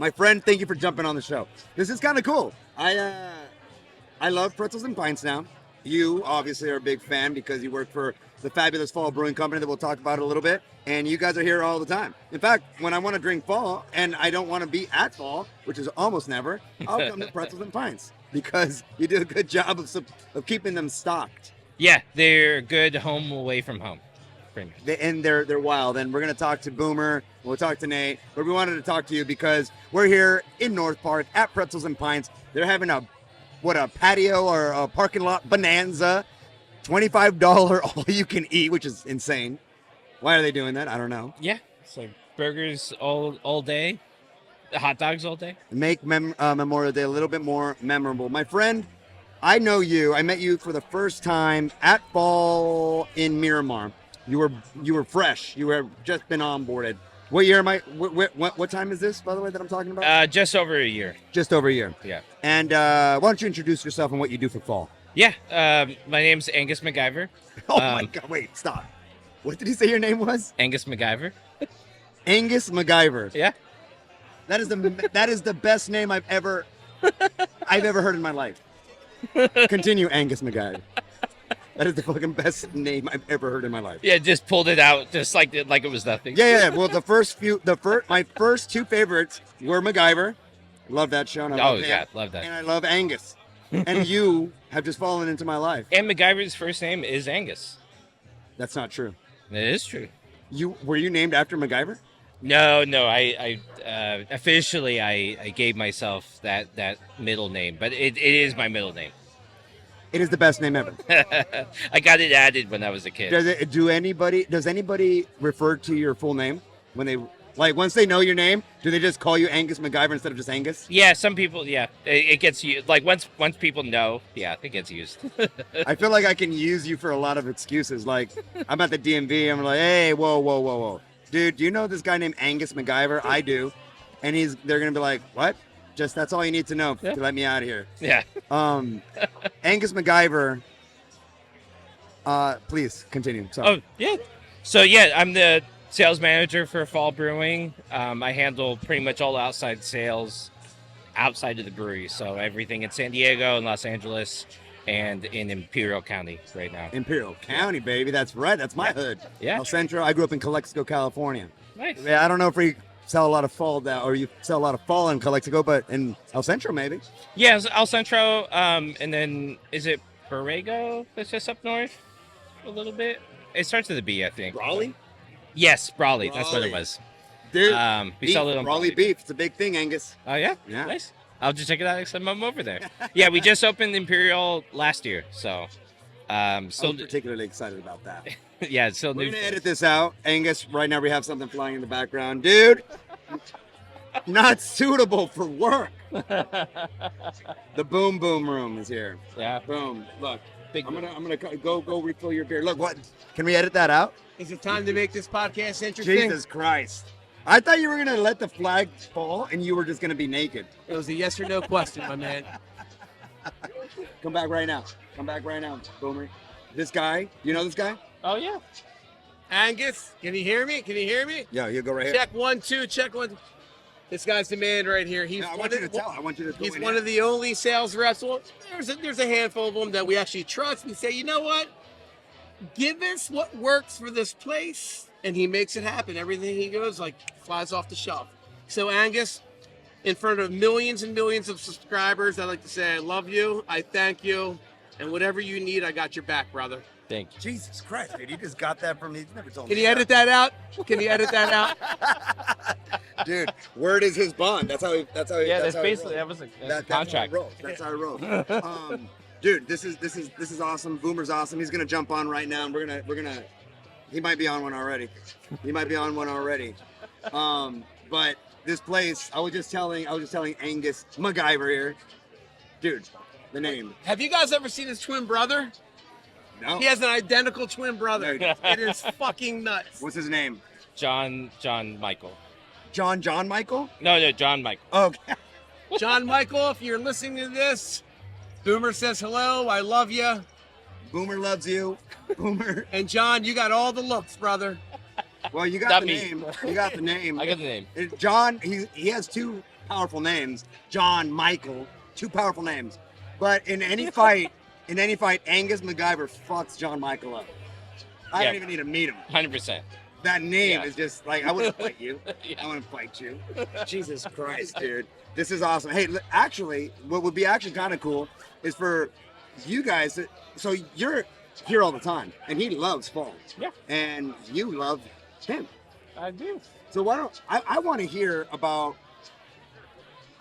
My friend, thank you for jumping on the show. This is kind of cool. I love Pretzels and Pints now. You obviously are a big fan because you work for the fabulous Fall Brewing Company that we'll talk about a little bit. And you guys are here all the time. In fact, when I want to drink Fall and I don't want to be at Fall, which is almost never, I'll come to Pretzels and Pints because you do a good job of keeping them stocked. Yeah, they're good home away from home. Pretty much. They're wild. And we're going to talk to Boomer. We'll talk to Nate. But we wanted to talk to you because we're here in North Park at Pretzels and Pints. They're having a patio or a parking lot bonanza. $25 all you can eat, which is insane. Why are they doing that? I don't know. Yeah, it's like burgers all day, hot dogs all day. Make Memorial Day a little bit more memorable. My friend, I know you. I met you for the first time at Fall in Miramar. You were fresh. You were just been onboarded. What year am I? What time is this, by the way, that I'm talking about? Just over a year. Just over a year. Yeah. And why don't you introduce yourself and what you do for Fall? Yeah. My name's Angus MacGyver. Oh my God! Wait, stop. What did you say your name was? Angus MacGyver. Angus MacGyver. Yeah. That is the best name I've ever heard in my life. Continue, Angus MacGyver. That is the fucking best name I've ever heard in my life. Yeah, just pulled it out just like it was nothing. Yeah. Well, my first two favorites were MacGyver. Love that show. And Love that. And I love Angus. And you have just fallen into my life. And MacGyver's first name is Angus. That's not true. It is true. Were you named after MacGyver? No. I officially I gave myself that middle name, but it is my middle name. It is the best name ever. I got it added when I was a kid. Does anybody refer to your full name when they once they know your name? Do they just call you Angus MacGyver instead of just Angus? Yeah, some people. Yeah, it gets used. Like once people know, yeah, it gets used. I feel like I can use you for a lot of excuses. Like I'm at the DMV, I'm like, hey, whoa, dude, do you know this guy named Angus MacGyver? I do, and they're gonna be like, what? Just that's all you need to know to let me out of here. Yeah. Angus MacGyver. Please continue. Sorry. Oh yeah. So yeah, I'm the sales manager for Fall Brewing. I handle pretty much all outside sales outside of the brewery. So everything in San Diego and Los Angeles and in Imperial County right now. Imperial County, baby. That's right. That's my hood. Yeah. El Centro. I grew up in Calexico, California. Nice. Yeah, I don't know if we sell a lot of fall down, or you sell a lot of fall in Calexico, but in El Centro, maybe. Yeah, it's El Centro. And then is it Borrego that's just up north a little bit? It starts with a B, I think. Raleigh? Yes, Brawley. That's what it was. Dude, we sell it on Raleigh beef. It's a big thing, Angus. Oh, yeah? Yeah. Nice. I'll just check it out next time I'm over there. Yeah, we just opened Imperial last year, so. I'm particularly excited about that. Yeah, it's still We're new. going to edit this out. Angus, right now we have something flying in the background. Dude, not suitable for work. The boom room is here. Yeah. Boom. Look, Big I'm gonna go refill your beer. Look, what? Can we edit that out? Is it time to make this podcast interesting? Jesus Christ. I thought you were going to let the flag fall and you were just going to be naked. It was a yes or no question, my man. Come back right now. Boomer. This guy, you know this guy? Oh, yeah. Angus, can you hear me? Yeah, you go right here. Check 1, 2, check 1. This guy's the man right here. He's I want you to tell. I want you to go He's in one here. of the only sales reps. Well, there's a handful of them that we actually trust and say, you know what? Give us what works for this place, and he makes it happen. Everything he goes flies off the shelf. So Angus, in front of millions and millions of subscribers, I'd like to say I love you, I thank you, and whatever you need, I got your back, brother. Thank you. Jesus Christ, dude, you just got that from me. He's never told me. Can you edit that out? Dude, word is his bond. That's how he. Yeah, that's how basically he that was a That's contract. That's how I roll. Dude, this is awesome. Boomer's awesome. He's gonna jump on right now, and we're gonna. He might be on one already. But this place, I was just telling Angus MacGyver here, dude, the name. Have you guys ever seen his twin brother? No. He has an identical twin brother. No. It is fucking nuts. What's his name? John Michael. John Michael? No, John Michael. Okay. John Michael, if you're listening to this, Boomer says hello. I love you. Boomer loves you. Boomer. And John, you got all the looks, brother. Well, you got Not the me. name. You got the name. I got the name. John, he has two powerful names. John, Michael, two powerful names. But in any fight, Angus MacGyver fucks John Michael up. I don't even need to meet him. 100%. That name is just like, I wouldn't fight you. Yeah. I wouldn't fight you. Jesus Christ, dude. This is awesome. Hey, actually, what would be actually kind of cool is for you guys. So you're here all the time, and he loves Fall. Yeah. And you love him. I do. So why don't I want to hear about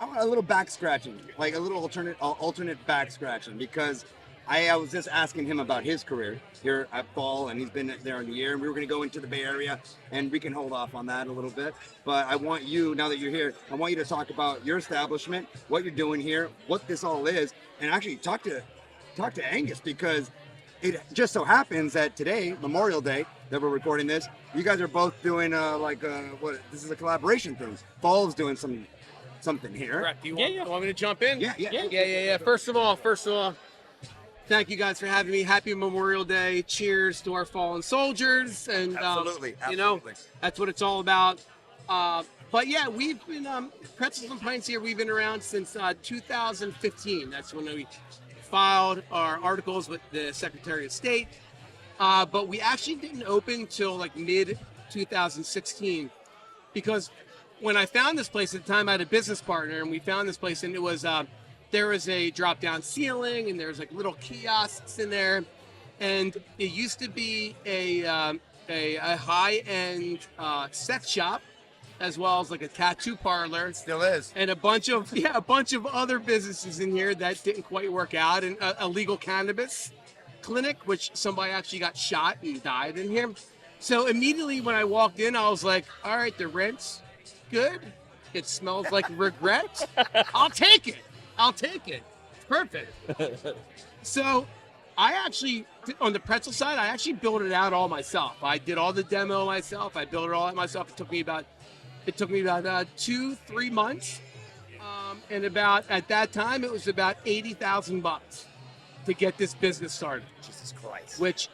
a little back scratching, like a little alternate back scratching, because I was just asking him about his career here at Fall, and he's been there in a year, and we were going to go into the Bay Area, and we can hold off on that a little bit. But I want you, now that you're here, I want you to talk about your establishment, what you're doing here, what this all is, and actually talk to Angus, because it just so happens that today, Memorial Day, that we're recording this, you guys are both doing this is a collaboration thing. Fall's doing something here. Correct. You want me to jump in? Yeah. First of all, thank you guys for having me. Happy Memorial Day. Cheers to our fallen soldiers. And Absolutely. you know, that's what it's all about. But yeah, we've been Pretzels and Pints here. We've been around since 2015. That's when we filed our articles with the Secretary of State. But we actually didn't open till like mid 2016, because when I found this place at the time, I had a business partner, and we found this place, and it was there was a drop-down ceiling, and there was like little kiosks in there, and it used to be a high-end sex shop, as well as like a tattoo parlor. It still is. And a bunch of other businesses in here that didn't quite work out, and a legal cannabis clinic, which somebody actually got shot and died in here. So immediately when I walked in, I was like, all right, the rent's good. It smells like regret. I'll take it. It's perfect. So I actually, on the pretzel side, I actually built it out all myself. I did all the demo myself. I built it all out myself. It took me about 2-3 months. And at that time, it was about $80,000 to get this business started. Jesus Christ. Which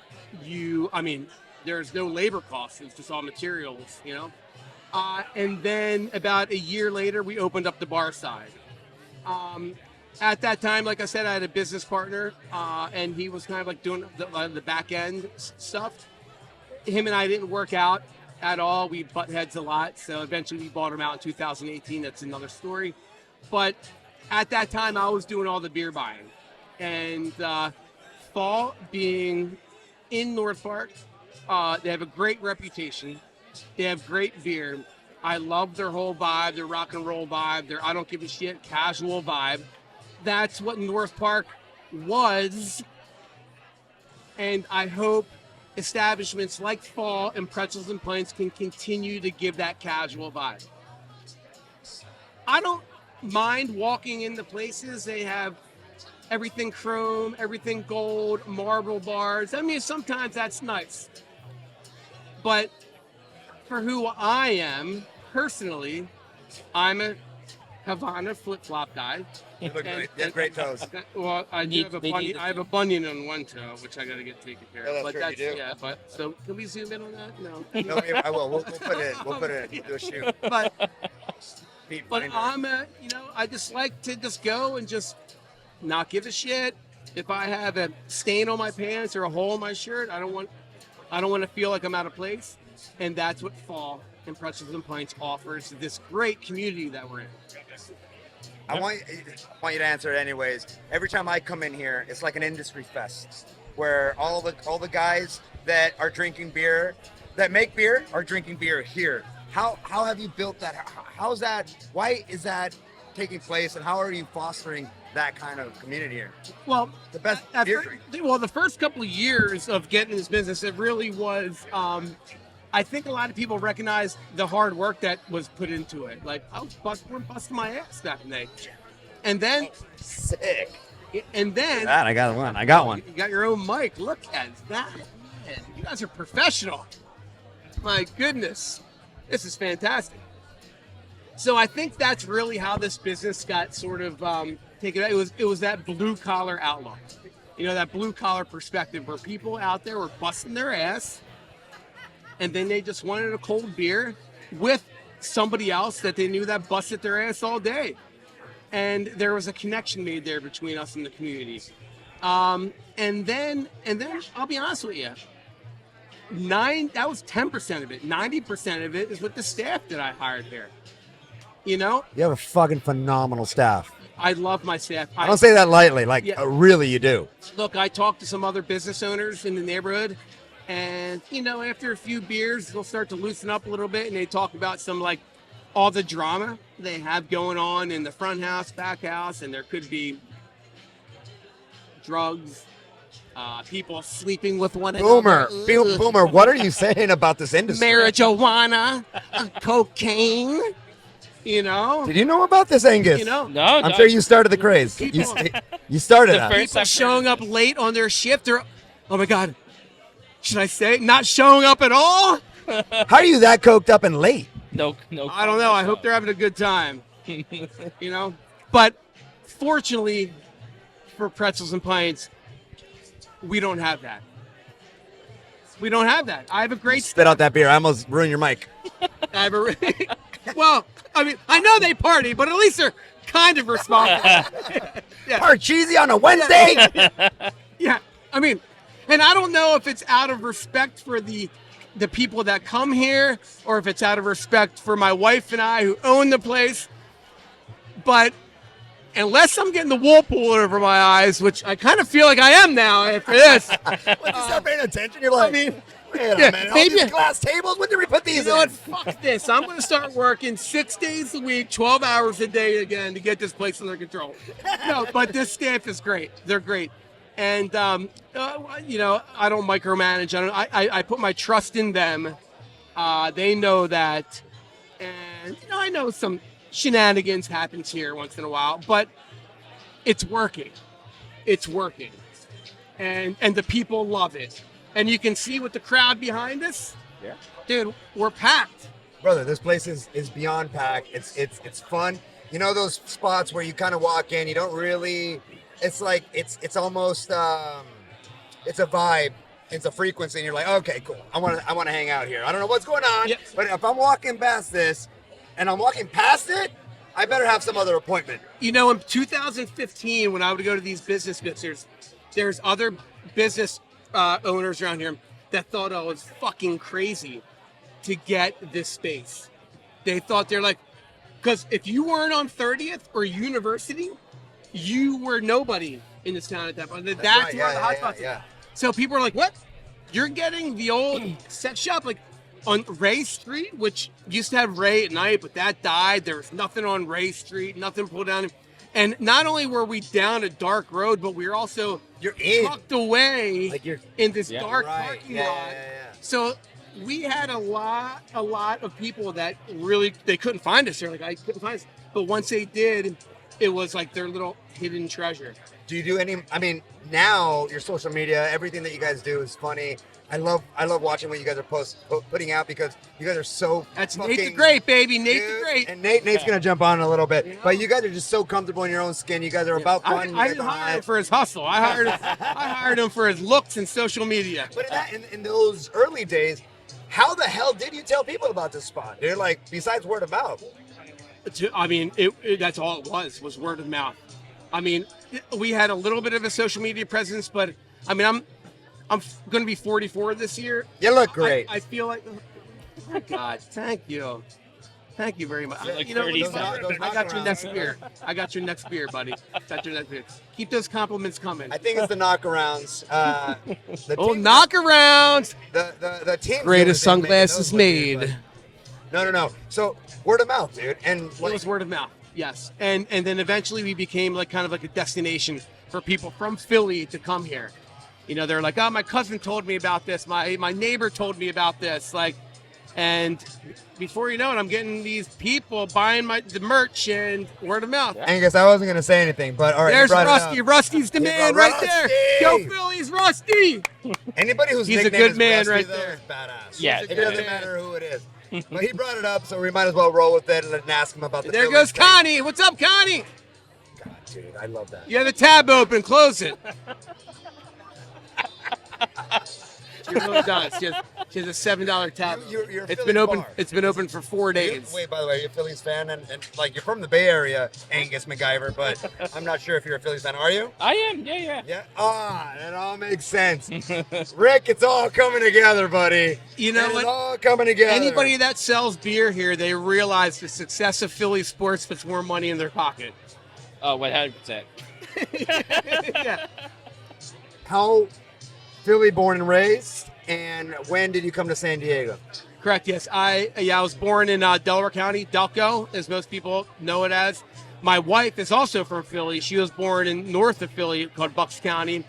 there's no labor costs. It's just all materials, you know? And then about a year later, we opened up the bar side. At that time, like I said, I had a business partner, and he was kind of like doing the back end stuff. Him and I didn't work out at all. We butt heads a lot. So eventually we bought him out in 2018. That's another story. But at that time, I was doing all the beer buying. And Fall, being in North Park, they have a great reputation. They have great beer. I love their whole vibe, their rock and roll vibe, their I don't give a shit casual vibe. That's what North Park was. And I hope establishments like Fall and Pretzels and Pints can continue to give that casual vibe. I don't mind walking into places. They have everything chrome, everything gold, marble bars. I mean, sometimes that's nice. But for who I am, personally, I'm a Havana flip-flop guy. You look great. You have great toes. Well, I have a bunion on one toe, which I got to get taken care of. Yeah, that's true, you do. Yeah, but so can we zoom in on that? No. No, I will. We'll put it in. We'll do a shoot. But I just like to just go and just not give a shit. If I have a stain on my pants or a hole in my shirt, I don't want to feel like I'm out of place. And that's what Fall and Pretzels and Pints offers this great community that we're in. I want you to answer it anyways. Every time I come in here, it's like an industry fest where all the guys that are drinking beer, that make beer, are drinking beer here. How have you built that? How's that? Why is that taking place? And how are you fostering that kind of community here? Well, the best beer drink. Well, the first couple of years of getting this business, it really was. I think a lot of people recognize the hard work that was put into it. Like, we're busting my ass back in the day. And then, sick. And then, I got one. You got your own mic. Look at that. Man, you guys are professional. My goodness, this is fantastic. So I think that's really how this business got sort of taken. It was that blue collar outlook. You know, that blue collar perspective where people out there were busting their ass. And then they just wanted a cold beer with somebody else that they knew that busted their ass all day. And there was a connection made there between us and the community. And then I'll be honest with you, that was 10% of it. 90% of it is with the staff that I hired here. You know? You have a fucking phenomenal staff. I love my staff. I don't say that lightly. Really, you do. Look, I talked to some other business owners in the neighborhood, and, after a few beers, they'll start to loosen up a little bit, and they talk about some, all the drama they have going on in the front house, back house, and there could be drugs, people sleeping with one another. Boomer, what are you saying about this industry? Marijuana, cocaine, Did you know about this, Angus? No, I'm sure you started the craze. You started that. People showing up late on their shift. They're, oh my God, should I say not showing up at all? How are you that coked up and late? No. I don't know. I hope they're having a good time. But fortunately for Pretzels and Pints, we don't have that. I have a great Spit out that beer. I almost ruined your mic. Well, I mean, I know they party, but at least they're kind of responsible. Yeah. Part cheesy on a Wednesday. Yeah, I mean, and I don't know if it's out of respect for the people that come here, or if it's out of respect for my wife and I who own the place. But unless I'm getting the wool pulled over my eyes, which I kind of feel like I am now after this. When you start paying attention, you're like, wait a minute, all maybe- these glass tables, when did we put these You know in? what? Fuck this. I'm going to start working 6 days a week, 12 hours a day again to get this place under control. No, but this staff is great. They're great. And, I don't micromanage. I put my trust in them. They know that. And, I know some shenanigans happens here once in a while, but it's working. It's working. And the people love it. And you can see with the crowd behind us. Yeah. Dude, we're packed. Brother, this place is beyond packed. It's fun. You know those spots where you kind of walk in, you don't really. It's like it's almost it's a vibe. It's a frequency, and you're like, okay, cool. I want to hang out here. I don't know what's going on, Yep. but if I'm walking past this, and I'm walking past it, I better have some other appointment. In 2015, when I would go to these business mixers, there's other business owners around here that thought I was fucking crazy to get this space. They thought they're like, because if you weren't on 30th or University, you were nobody in this town at that point. That's right. where the hot spots are. So people are like, what? You're getting the old set shop like on Ray Street, which used to have Ray at night, but that died. There was nothing on Ray Street, nothing pulled down. And not only were we down a dark road, but we were also tucked away in this dark parking lot. So we had a lot of people that really, they couldn't find us. They're like, I couldn't find us. But once they did, it was like their little hidden treasure. Do you do any? I mean, now your social media, everything that you guys do is funny. I love watching what you guys are putting out because you guys are so. That's fucking, Nate the Great, baby. Nate dude, the Great. And Nate's gonna jump on in a little bit, but you guys are just so comfortable in your own skin. You guys are about fun. I didn't hire him for his hustle. I hired him for his looks and social media. But in those early days, how the hell did you tell people about this spot? They're like, besides word of mouth. I mean, that's all it was word of mouth. I mean, we had a little bit of a social media presence, but I mean, I'm going to be 44 this year. You look great. I feel like, oh my God, thank you. Thank you very much. Like You know, 37. I got your next beer. Buddy. Got your next beer. Keep those compliments coming. I think it's the knockarounds. Knockarounds! The team. Greatest sunglasses made. No. So word of mouth, dude, and It was word of mouth, yes. And then eventually we became like kind of like a destination for people from Philly to come here. They're like, oh, my cousin told me about this. My neighbor told me about this. And before you know it, I'm getting these people buying the merch and word of mouth. Angus, I wasn't gonna say anything, but all right. There's Rusty. Rusty's the man right there. Go Phillies, Rusty. Anybody who's He's a nickname good is man Rusty, right though, there. is badass. Yeah, It doesn't matter who it is. But he brought it up, so we might as well roll with it and ask him about the. There Phillies goes thing. Connie. What's up, Connie? God, dude, I love that. You have the tab open. Close it. She really does. She has a $7 tab. You're a It's Phillies been open. bar. It's been open for 4 days. Wait, by the way, you're a Phillies fan, and like you're from the Bay Area, Angus MacGyver, but I'm not sure if you're a Phillies fan. Are you? I am. Yeah. Yeah. That all makes sense. Rick, it's all coming together, buddy. You know what? It's all coming together. Anybody that sells beer here, they realize the success of Philly sports puts more money in their pocket. Oh, 100%. Yeah. How Philly born and raised, and when did you come to San Diego? Correct. Yes. I was born in Delaware County, Delco, as most people know it as. My wife is also from Philly. She was born in north of Philly, called Bucks County.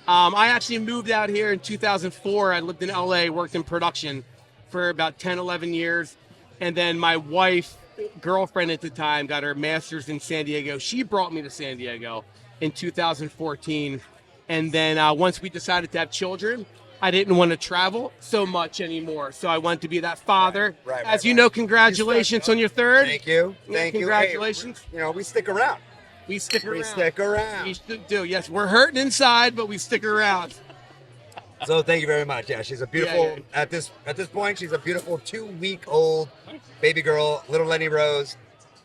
I actually moved out here in 2004. I lived in LA, worked in production for about 10, 11 years. And then my wife, girlfriend at the time, got her master's in San Diego. She brought me to San Diego in 2014. And then once we decided to have children, I didn't want to travel so much anymore. So I wanted to be that father. Right, As you know, congratulations on your third. Thank you. Thank you. Congratulations. Hey, we stick around. We stick around. We stick around. We still do. Yes, we're hurting inside, but we stick around. So thank you very much. Yeah, she's a beautiful. Yeah. At this point, she's a beautiful 2-week-old baby girl, little Lenny Rose.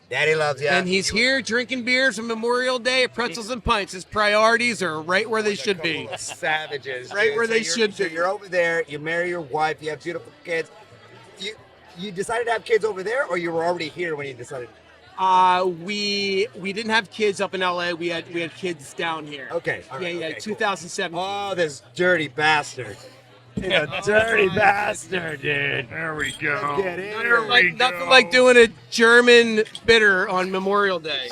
Daddy loves you. And he's here drinking beers on Memorial Day at Pretzels and Pints. His priorities are right where they should be. Savages. Right dude. where they you're- should so be. You're over there. You marry your wife. You have beautiful kids. You decided to have kids over there, or you were already here when you decided? We didn't have kids up in LA. We had kids down here. Okay. All right, Yeah. okay, 2007. Oh, this dirty bastard. He's a dirty bastard, dude. There we go. Get in. There we go. Nothing like doing a German bitter on Memorial Day.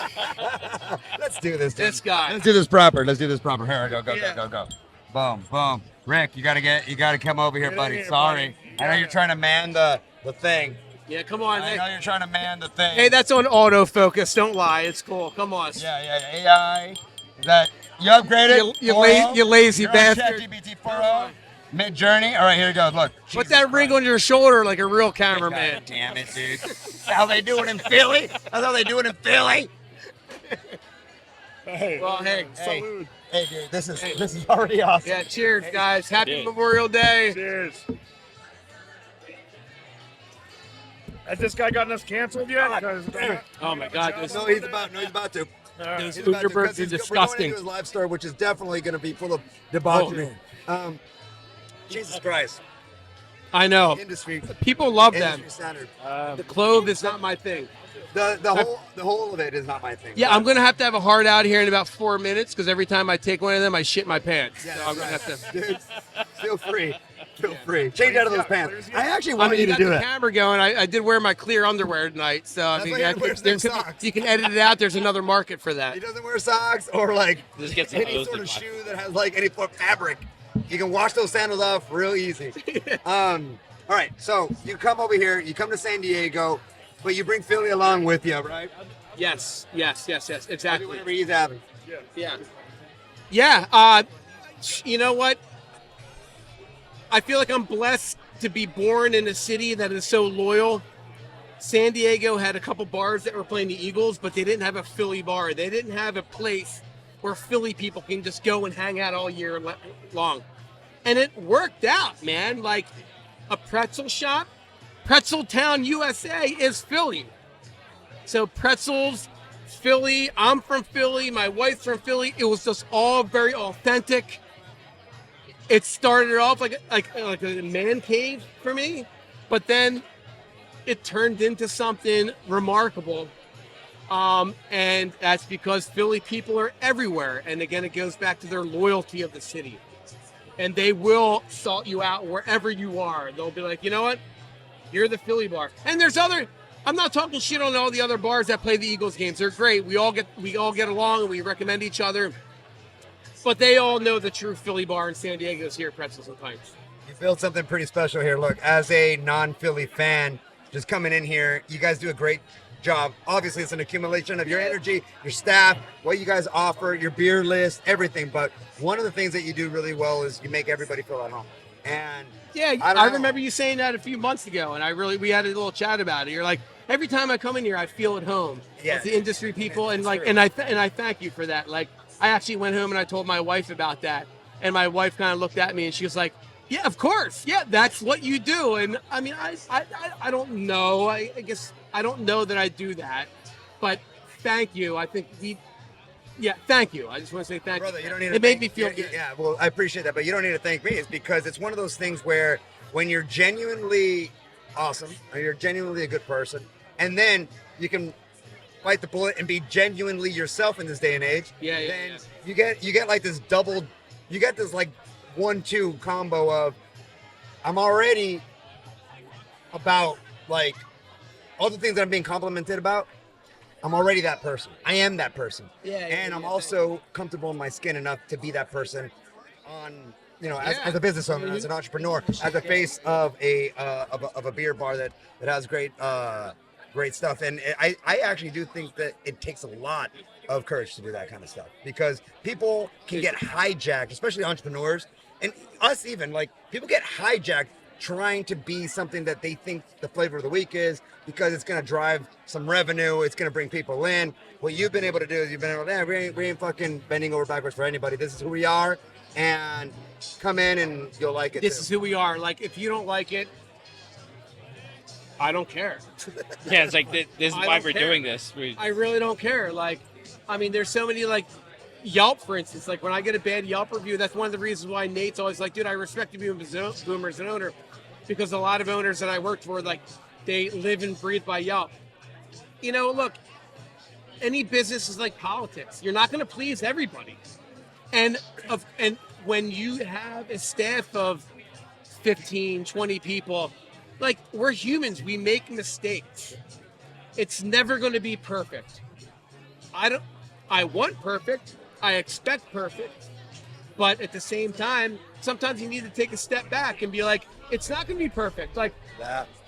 Let's do this. Dude. This guy. Let's do this proper. Here we go. Yeah. Go. Boom. Rick, you gotta come over here, buddy. Sorry. I know you're trying to man the thing. Yeah, come on. I know you're trying to man the thing. Hey, that's on autofocus. Don't lie. It's cool. Come on. Yeah. AI. Is that you upgraded? You lazy You're bastard. On ChatGPT 4.0. Mid-journey. All right, here it goes. Look. Put that ring on your shoulder like a real cameraman. God damn it, dude. That's how they do it in Philly. That's how they do it in Philly. Well, hey. Salute. Hey, dude, this is already awesome. Yeah, cheers, guys. Happy Cheers. Memorial Day. Cheers. Has this guy gotten us canceled yet? Oh my God, No, he's about to. those He's about to, Ugerbirds because are We're going disgusting. into his live story, which is definitely going to be full of debauchery. Jesus Christ. I know. Industry People love them. standard. The clove is not my thing. The whole of it is not my thing. Yeah, I'm gonna have to have a heart out here in about 4 minutes because every time I take one of them, I shit my pants. Yeah, So I'm gonna have to. Dude, feel free. Feel free. Change out of those pants. I actually I want mean, you you to got do the that. camera going. I did wear my clear underwear tonight, so I That's mean, why he wears them socks. you can edit it out. There's another market for that. He doesn't wear socks or like Just get some any hose sort to of buy. shoe that has like any sort of fabric. You can wash those sandals off real easy. All right, so you come over here, you come to San Diego, but you bring Philly along with you, right? Yes, exactly. Whatever he's having. Yeah. You know what? I feel like I'm blessed to be born in a city that is so loyal. San Diego had a couple bars that were playing the Eagles, but they didn't have a Philly bar. They didn't have a place where Philly people can just go and hang out all year long. And it worked out, man. Like a pretzel shop, Pretzel Town, USA is Philly. So pretzels, Philly, I'm from Philly, my wife's from Philly. It was just all very authentic. It started off like a man cave for me, but then it turned into something remarkable. And that's because Philly people are everywhere. And again, it goes back to their loyalty of the city. And they will salt you out wherever you are. They'll be like, you know what? You're the Philly bar. And there's other, I'm not talking shit on all the other bars that play the Eagles games. They're great. We all get along and we recommend each other. But they all know the true Philly bar in San Diego is here at Pretzels and Pints. You built something pretty special here. Look, as a non-Philly fan, just coming in here, you guys do a great job. Obviously, it's an accumulation of your energy, your staff, what you guys offer, your beer list, everything. But one of the things that you do really well is you make everybody feel at home. And yeah, I I remember you saying that a few months ago, and we had a little chat about it. You're like, every time I come in here, I feel at home. Yeah. With the industry people, and like, true. and I thank you for that. Like, I actually went home and I told my wife about that, and my wife kind of looked at me and she was like, Yeah, of course. Yeah, that's what you do. And I mean, I don't know. I guess I don't know that I do that. But thank you. I think thank you. I just want to say thank Brother, you. you don't need to It made thank- me feel yeah, good. yeah, well, I appreciate that, but you don't need to thank me. It's because it's one of those things where when you're genuinely awesome, or you're genuinely a good person, and then you can bite the bullet and be genuinely yourself in this day and age. Yeah, yeah, Then yeah. you get like this double, you get this like 1-2 combo of I'm already about like all the things that I'm being complimented about. I'm already that person. I am that person. And I'm also comfortable in my skin enough to be that person on, as a business owner, as an entrepreneur, as a face of a beer bar that has great stuff. And I actually do think that it takes a lot of courage to do that kind of stuff because people can get hijacked, especially entrepreneurs and us even, like people get hijacked trying to be something that they think the flavor of the week is because it's going to drive some revenue. It's going to bring people in. What you've been able to do is you've been able to, we ain't fucking bending over backwards for anybody. This is who we are. And come in and you'll like it. This is who we are. Like, if you don't like it, I don't care. Yeah, it's like this is I why don't we're care. doing this. I really don't care. Like, I mean, there's so many, like, Yelp, for instance. Like, when I get a bad Yelp review, that's one of the reasons why Nate's always like, dude, I respect you being a boomer as an owner. Because a lot of owners that I worked for, like, they live and breathe by Yelp. You know, look, any business is like politics. You're not going to please everybody. And when you have a staff of 15, 20 people, like, we're humans. We make mistakes. It's never going to be perfect. I want perfect. I expect perfect. But at the same time, sometimes you need to take a step back and be like, it's not going to be perfect. Like,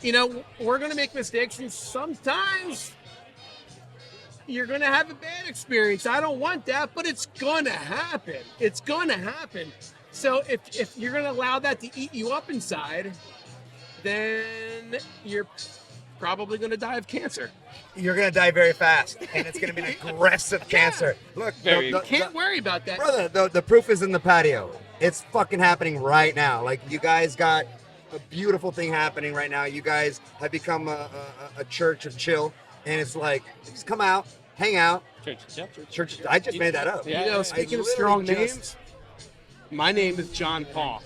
we're going to make mistakes, and sometimes you're going to have a bad experience. I don't want that, but it's going to happen. It's going to happen. So if you're going to allow that to eat you up inside, then you're probably going to die of cancer. You're going to die very fast, and it's going to be an aggressive cancer. Look, Can't worry about that. brother, the proof is in the patio. It's fucking happening right now. Like, you guys got a beautiful thing happening right now. You guys have become a church of chill, and it's like, just come out, hang out. Church. I just made that up. Yeah. Speaking of strong names, my name is John Paul.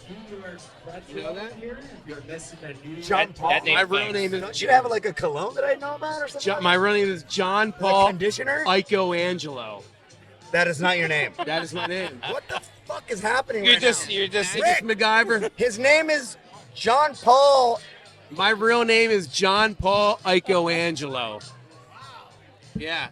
You know that? John Paul. That name My real flames. name is Don't you have like a cologne that I know about or something? My real name is John Like Paul conditioner? Ico Angelo. That is not your name. That is my name. What the fuck is happening You're right just now? Angus MacGyver. His name is John Paul. My real name is John Paul Ico Angelo. Yeah.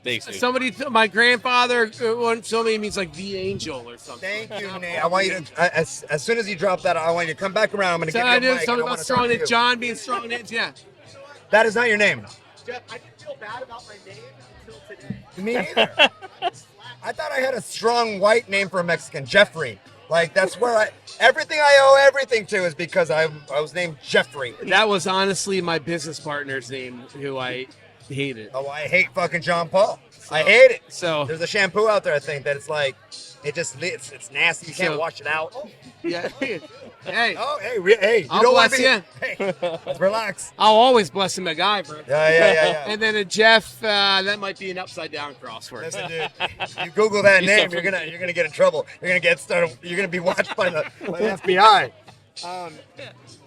Thanks, dude. My grandfather once told me it means like the angel or something. Thank you, Nate. I want you to, as soon as you drop that, I want you to come back around. I'm going to So give I you a did mic. something and I about wanna strong talk to names. you. John being strong names. Yeah. That is not your name. Jeff, I didn't feel bad about my name until today. Me neither. I thought I had a strong white name for a Mexican, Jeffrey. Like, that's where everything I owe everything to is because I was named Jeffrey. That was honestly my business partner's name, who I hated. Oh, I hate fucking John Paul. I hate it. So There's a shampoo out there, I think, that it's like, it's nasty. You can't So- wash it out. yeah. Hey, Oh, hey, you I'll don't want bless me. you. Hey, let's relax. I'll always bless a MacGyver. Yeah. And then a Jeff, that might be an upside down crossword. Listen, dude. You Google that You name, suffer. you're gonna get in trouble. You're gonna get started. You're gonna be watched by the FBI.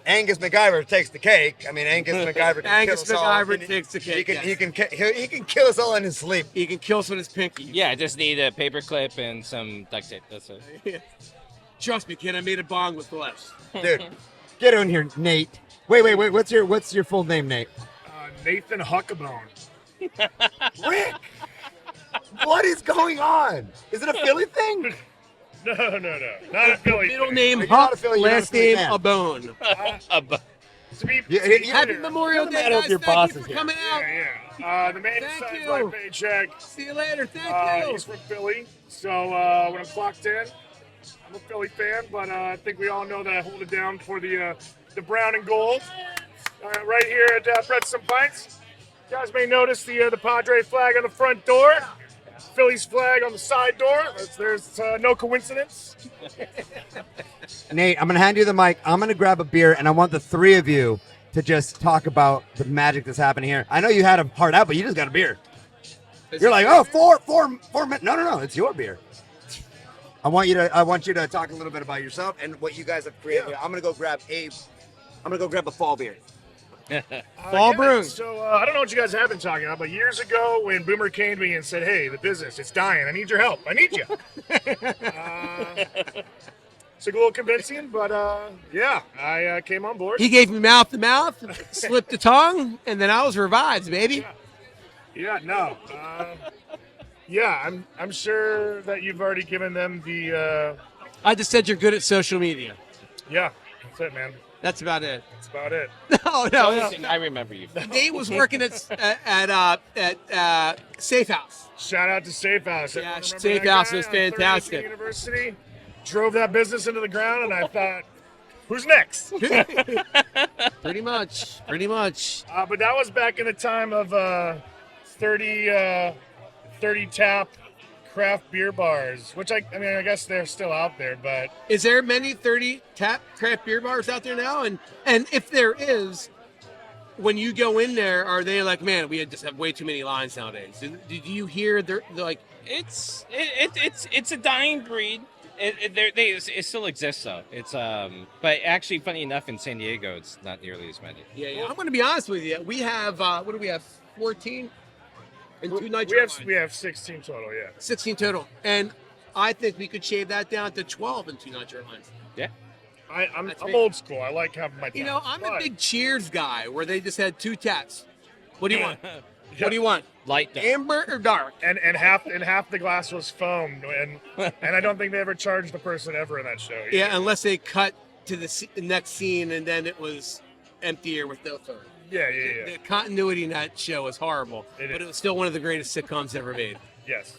Angus MacGyver takes the cake. I mean, Angus MacGyver can Angus kill us all. MacGyver takes the cake, He can kill us all in his sleep. He can kill us with his pinky. Yeah, I just need a paper clip and some duct tape. That's it. Trust me, kid, I made a bong with less. Dude, get in here, Nate. Wait. What's your full name, Nate? Nathan Huckabone. Rick. What is going on? Is it a Philly thing? No. Not a Philly. Middle name You're not Huck, a Philly, you're not a last Philly name man. a bone. To be Happy Memorial Day, matter if guys. your Thank boss you for is here. coming out. Yeah. The man Thank decides you. my paycheck. See you later. Thank you. He's from Philly, so when I'm clocked in, I'm a Philly fan. But I think we all know that I hold it down for the brown and gold. Right here at Pretzels and Pints. You guys may notice the Padre flag on the front door. Phillies flag on the side door. There's no coincidence. Nate, I'm going to hand you the mic. I'm going to grab a beer, and I want the three of you to just talk about the magic that's happening here. I know you had a heart out, but you just got a beer. You're like, oh, four minutes. No, it's your beer. I want you to talk a little bit about yourself and what you guys have created. Yeah. I'm gonna go grab a fall beer. Fall Brewing. So I don't know what you guys have been talking about, but years ago when Boomer came to me and said, "Hey, the business, it's dying. I need your help. I need you." Took a little convincing, but yeah, I came on board. He gave me mouth to mouth, slipped the tongue, and then I was revived, baby. Yeah, no. Yeah, I'm sure that you've already given them the. I just said you're good at social media. Yeah, that's it, man. That's about it. That's about it. No. I remember you. Nate was working at Safe House. Shout out to Safe House. Yeah, Everyone remember Safe that House guy was on 30th fantastic. University drove that business into the ground, and I thought, who's next? Pretty much. But that was back in the time of 30 tap craft beer bars, which I mean, I guess they're still out there, but Is there many 30 tap craft beer bars out there now? And if there is, when you go in there, are they like, man, we just have way too many lines nowadays? Did you hear they're like, It's a dying breed. It still exists though. It's but actually, funny enough, in San Diego, it's not nearly as many. yeah. I'm going to be honest with you. We have what do we have? 14 and 2 nitro lines. we have 16 total, yeah. 16 total, and I think we could shave that down to 12 and 2 nitro lines. Yeah. I'm That's me. old school. I like having my taps. You know, I'm a but- big Cheers guy, where they just had 2 taps. What do you want? Yeah. What do you want? Light. Amber or dark? and half the glass was foamed, and I don't think they ever charged the person ever in that show. Yeah, unless they cut to the next scene and then it was emptier with no phone. Yeah. The continuity in that show was horrible, It but is. it was still one of the greatest sitcoms ever made. Yes.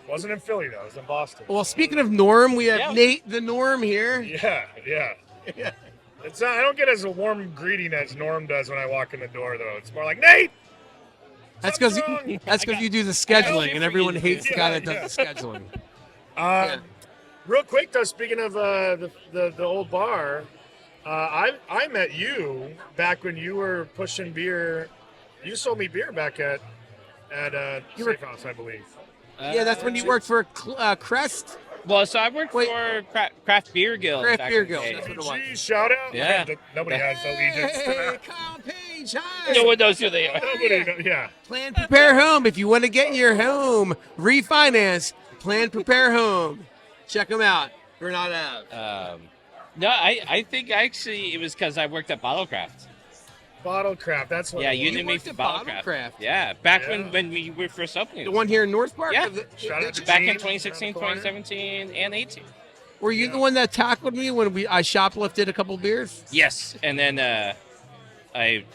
Wasn't in Philly though. It was in Boston. Well, speaking of Norm, we have Yeah. Nate the Norm here. Yeah. It's not, I don't get as a warm greeting as Norm does when I walk in the door though. It's more like, Nate. That's because something's wrong." you do the scheduling, and everyone hates the guy Yeah, that does yeah. the scheduling. Real quick though, speaking of the old bar, I met you back when you were pushing beer. You sold me beer back at Safe House, I believe. Yeah, that's when you worked for Crest. Well, so I worked Wait. for Craft Beer Guild. Craft back Beer in the Guild, day. that's what it was. Gee, shout out. Yeah. Nobody has allegiance to Hey, that. come page, hi. No one knows who they are. Yeah. Plan Prepare Home. If you want to get your home refinanced, Plan Prepare Home. Check them out. We're not out. No, I think actually it was because I worked at Bottlecraft. Bottle craft. That's what. Yeah, it you was. knew me worked for at Bottlecraft. Bottlecraft? Yeah, back Yeah. when we were first opening. The one here in North Park? Yeah. Shout out to Back in Gene, 2016, around the corner. 2017, and 18. Were you the one that tackled me when I shoplifted a couple beers? Yes, and then I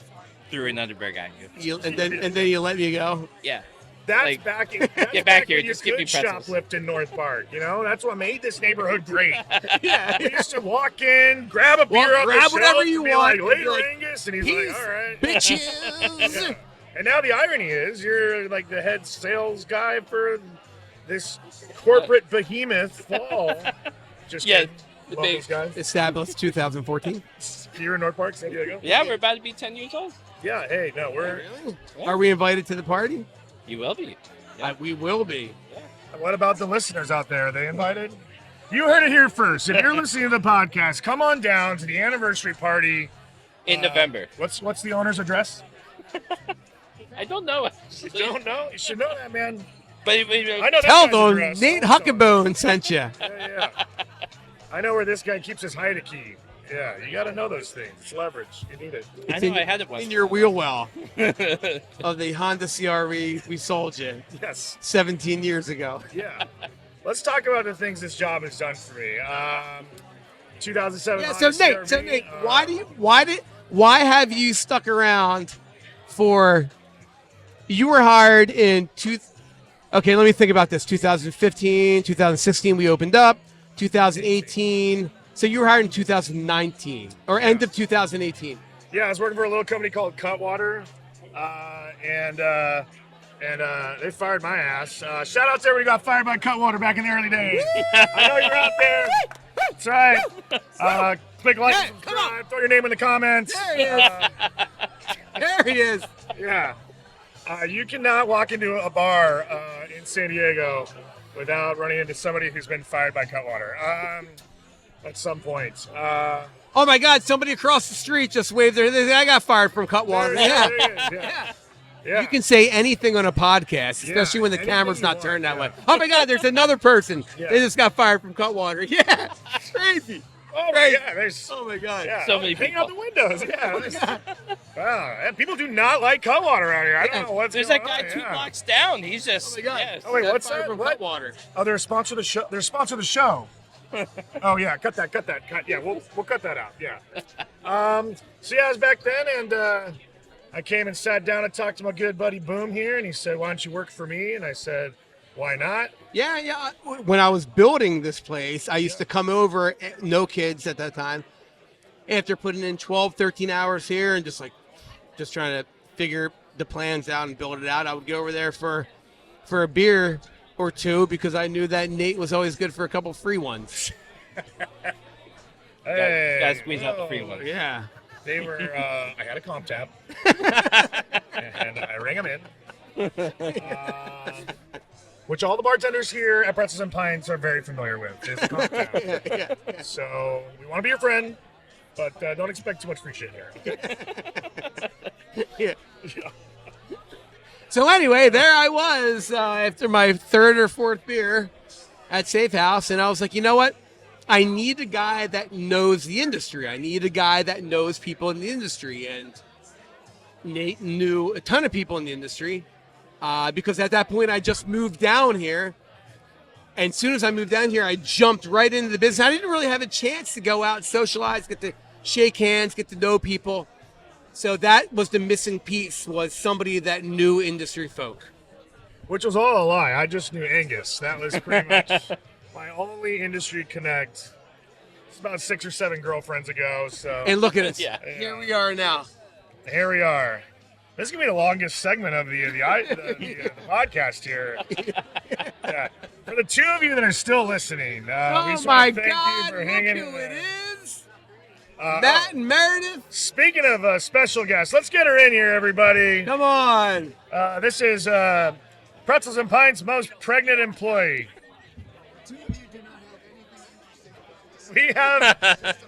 threw an underberg at you. And then you let me go. Yeah. That's Like, back in. That's get back here, when you just give me could pretzels. shoplift in North Park. You know, that's what made this neighborhood great. Yeah. You used to walk in, grab a beer off grab the whatever shelf, you and be want, like, and be later, like, Angus, and he's Peace, like, all right. bitches. Yeah. And now the irony is, you're like the head sales guy for this corporate behemoth Fall. Just Yeah, kidding. the Love big- those guys. Established 2014. Here in North Park, San Diego. Yeah, we're about to be 10 years old. Yeah. Hey, no, we're. Are we invited to the party? You will be. Yeah. We will be. What about the listeners out there? Are they invited? You heard it here first. If you're listening to the podcast, come on down to the anniversary party In November. What's the owner's address? I don't know. You don't know? You should know that, man. But I know that Tell guy's them address. Nate Also. Huckabone sent you. Yeah. I know where this guy keeps his hide key. Yeah, you got to know those things. It's leverage. You need it. I know I had it once. In your wheel well of the Honda CRV we sold you Yes. 17 years ago. Yeah. Let's talk about the things this job has done for me. 2007. Yeah, Honda so Nate, CRV, why have you stuck around for? You were hired in Okay, let me think about this. 2015, 2016, we opened up. 2018. So you were hired in 2019 or end of 2018. Yeah, I was working for a little company called Cutwater, and and they fired my ass. Shout out to everybody who got fired by Cutwater back in the early days. I know you're out there. That's right. Click like and subscribe. Throw your name in the comments. There he is. There he is. Yeah. You cannot walk into a bar in San Diego without running into somebody who's been fired by Cutwater at some point. Oh my God! Somebody across the street just waved their. I got fired from Cutwater. There Yeah. it is, yeah. You can say anything on a podcast, especially when the anything camera's you not want, turned that yeah. way. Oh my God! There's another person. Yeah. They just got fired from Cutwater. Yeah. Crazy. Oh my God! There's Oh my God. yeah, So many hang people. out the windows. Yeah. Wow. And people do not like Cutwater around here. I don't know what's There's going that guy on. 2 Yeah. blocks down. He's just. Oh my God. Yes. Oh wait, Got what's fired that? from What? Cutwater. Oh, they're a sponsor of the show. They're a sponsor of the show. Oh yeah, cut that. Yeah, we'll cut that out. Yeah. So yeah, I was back then, and I came and sat down and talked to my good buddy Boom here, and he said, "Why don't you work for me?" And I said, "Why not?" Yeah. When I was building this place, I used to come over, no kids at that time, after putting in 12, 13 hours here and just trying to figure the plans out and build it out. I would go over there for a beer or two because I knew that Nate was always good for a couple free ones. Hey, Gotta squeeze out the free whoa. ones. Yeah. They were. I had a comp tab, and I rang them in, which all the bartenders here at Pretzels and Pints are very familiar with. Is a comp tab. So we want to be your friend, but don't expect too much free shit here. Yeah. So anyway, there I was after my third or fourth beer at Safe House, and I was like, you know what? I need a guy that knows the industry. I need a guy that knows people in the industry, and Nate knew a ton of people in the industry because at that point I just moved down here, and as soon as I moved down here, I jumped right into the business. I didn't really have a chance to go out and socialize, get to shake hands, get to know people. So that was the missing piece, was somebody that knew industry folk. Which was all a lie. I just knew Angus. That was pretty much my only industry connect. It's about 6 or 7 girlfriends ago. So And look at us. Yeah. Here we are now. here we are. This is gonna be the longest segment of the podcast here. Yeah. For the two of you that are still listening, we Oh just my want to thank God, you for look hanging who in it there. is. Oh, Matt and Meredith. speaking of special guests, let's get her in here, everybody. Come on. This is Pretzels and Pints' most pregnant employee. We have.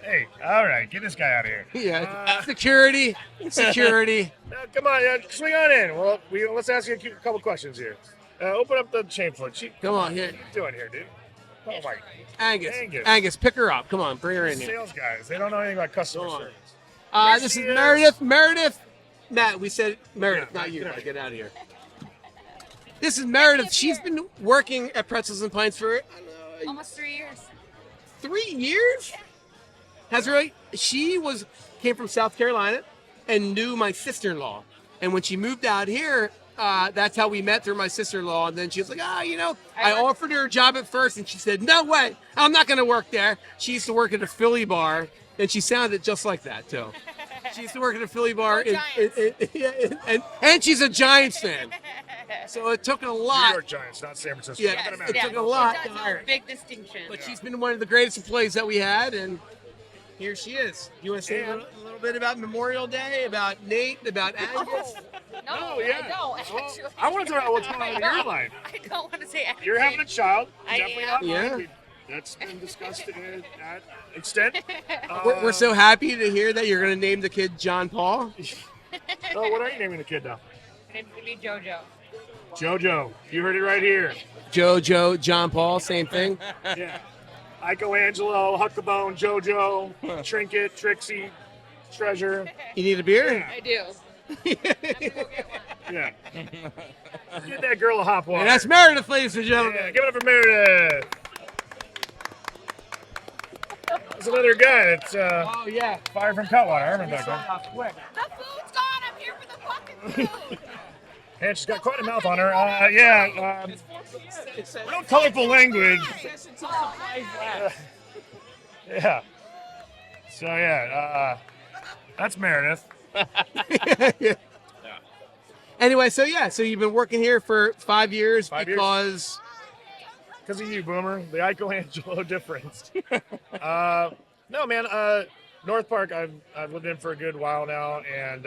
Hey, all right, get this guy out of here. Yeah. Security. Now, come on, swing on in. Well, let's ask you a couple questions here. Open up the chain foot. Come on, here. What are you doing here, dude? Oh my. Angus. Angus. Angus, pick her up. Come on, bring her in here. Sales guys, they don't know anything about customer Come on. service. This she is is. Meredith. Matt, we said Meredith, Yeah, not you. get out. Get out of here. This is Meredith. She's been working at Pretzels and Pints for Almost 3 years. 3 years. Has really? Came from South Carolina and knew my sister-in-law. And when she moved out here, that's how we met, through my sister-in-law. And then she was like, I offered her a job at first, and she said, no way, I'm not going to work there. She used to work at a Philly bar, and she sounded just like that, too. She used to work at a Philly bar, and she's a Giants fan. So it took a New lot. York Giants, not San Francisco. Yeah, Doesn't it matter. took a lot to That's hire a her. big distinction. But she's been one of the greatest employees that we had, and here she is. You want to say a little bit about Memorial Day, about Nate, about Angus? No, yeah. I don't. Well, Actually. I want to talk about what's going on in your life. I don't want to say anything. You're having a child. I Definitely am. not Yeah. mine. That's been discussed at extent. We're so happy to hear that you're going to name the kid John Paul. Oh, what are you naming the kid now? It's going to be JoJo. JoJo. You heard it right here. Joe, John Paul, same thing. Yeah. Iko Angelo, Huckabone, JoJo, Trinket, Trixie, Treasure. You need a beer? I do. Yeah. Give that girl a hop water. And that's Meredith, ladies and gentlemen. Yeah, give it up for Meredith. There's another guy that's Oh, yeah. fired from Cutwater. I remember that guy. Quick. The food's gone. I'm here for the fucking food. And she's got quite a mouth on her. Real colorful language. Yeah. So, yeah, that's Meredith. Anyway, so you've been working here for 5 years 5 years. Because of you, Boomer, the Michelangelo difference. No, man. North Park, I've lived in for a good while now, and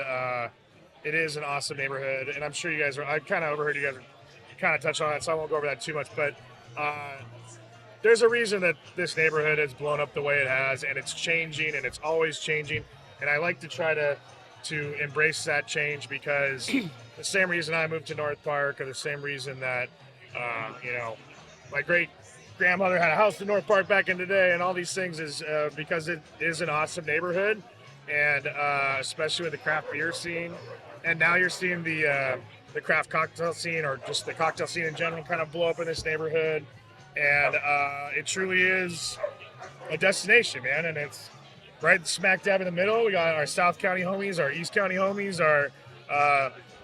it is an awesome neighborhood. And I'm sure you guys are. I kind of overheard you guys kind of touch on that, so I won't go over that too much. But there's a reason that this neighborhood has blown up the way it has, and it's changing, and it's always changing. And I like to try to embrace that change because the same reason I moved to North Park, or the same reason that my great grandmother had a house in North Park back in the day, and all these things is because it is an awesome neighborhood, and especially with the craft beer scene. And now you're seeing the craft cocktail scene, or just the cocktail scene in general, kind of blow up in this neighborhood. And it truly is a destination, man. And it's right smack dab in the middle. We got our South County homies, our East County homies, our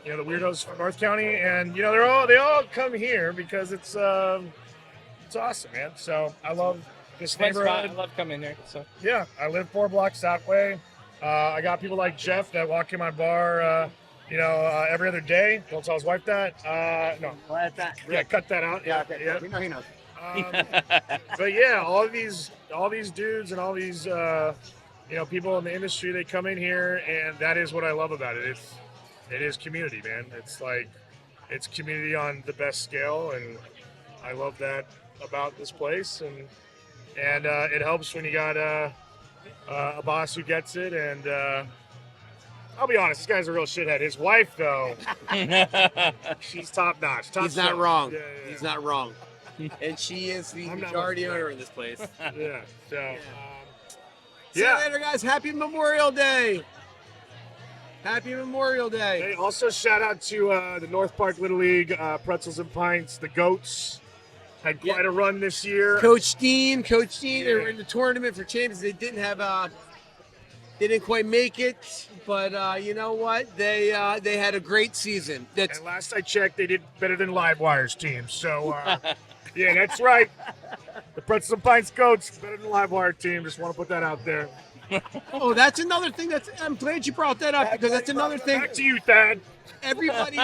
the weirdos from North County, and they all come here because it's awesome, man. So I love this neighborhood. I love coming here. So Yeah, I live 4 blocks that way. I got people like Jeff that walk in my bar, every other day. Don't tell his wife that. No. Yeah, cut that out. Yeah, okay. Yeah. He knows. But yeah, all these dudes and all these people in the industry, they come in here, and that is what I love about it. It is community, man. It's community on the best scale, and I love that about this place. And it helps when you got a boss who gets it. And I'll be honest, this guy's a real shithead. His wife, though, she's top notch. He's not wrong. Yeah. He's not wrong. And she is the majority owner of this place. Yeah. So. See you later, guys. Happy Memorial Day. Happy Memorial Day. Hey, also shout out to the North Park Little League, Pretzels and Pints, the Goats. Had quite a run this year. Coach Dean, they were in the tournament for champions. They didn't quite make it, but you know what? They had a great season. And last I checked, they did better than Livewire's team. So, yeah, that's right. The Pretzels and Pints Goats better than the Livewire team. Just want to put that out there. Oh, that's another thing. I'm glad you brought that up, because that's another thing. Back to you, Thad. Everybody,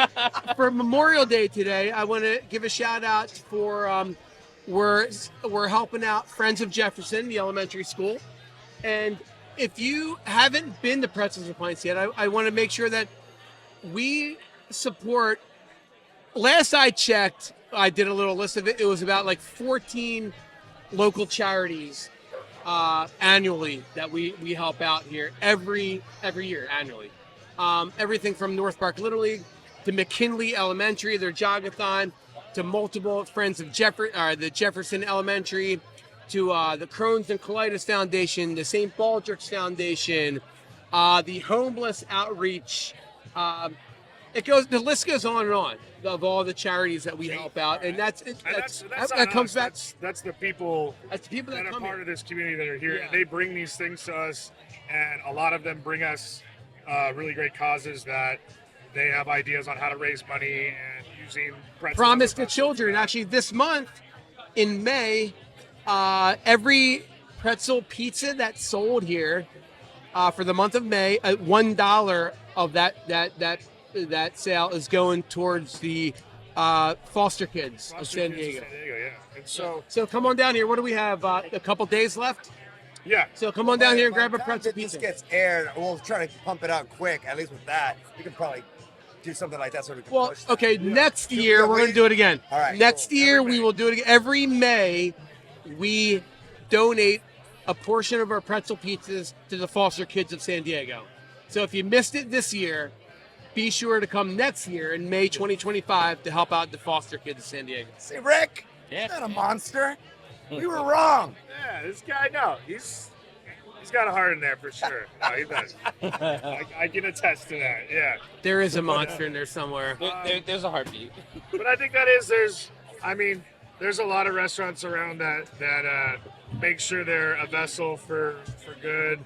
for Memorial Day today, I want to give a shout out for we're helping out Friends of Jefferson, the elementary school. And if you haven't been to Pretzels and Pints yet, I want to make sure that we support. Last I checked, I did a little list of it. It was about like 14 local charities annually that we help out here every year annually. Everything from North Park Little League to McKinley Elementary, their jogathon, to multiple Friends of the Jefferson Elementary, to the Crohn's and Colitis Foundation, the St. Baldrick's Foundation, the Homeless Outreach. The list goes on and on of all the charities that we help out, and that's that comes back. That's the people. That's the people that are come part here. of this community that are here, Yeah. and they bring these things to us, and a lot of them bring us really great causes that they have ideas on how to raise money and using pretzels. Promise to Children. Actually, this month in May, every pretzel pizza that's sold here for the month of May, $1 of that sale is going towards the foster kids of San Diego. Yeah. And so come on down here. What do we have? A couple days left. yeah, So come on down here and grab a By the time pretzel this pizza. gets aired, we'll try to pump it out quick. At least with that, we can probably do something like that so we can Well, push that. okay, next year we're going to do it again. All right, Next cool. year Every we May. will do it again. Every May, we donate a portion of our pretzel pizzas to the foster kids of San Diego. So if you missed it this year, be sure to come next year in May 2025 to help out the foster kids of San Diego. See, Rick, Yeah. he's not a monster. We were wrong. yeah. This guy, no, he's got a heart in there for sure. No, he does. I can attest to that. Yeah. There is a monster in there somewhere. there's a heartbeat. But I think there's a lot of restaurants around that make sure they're a vessel for good.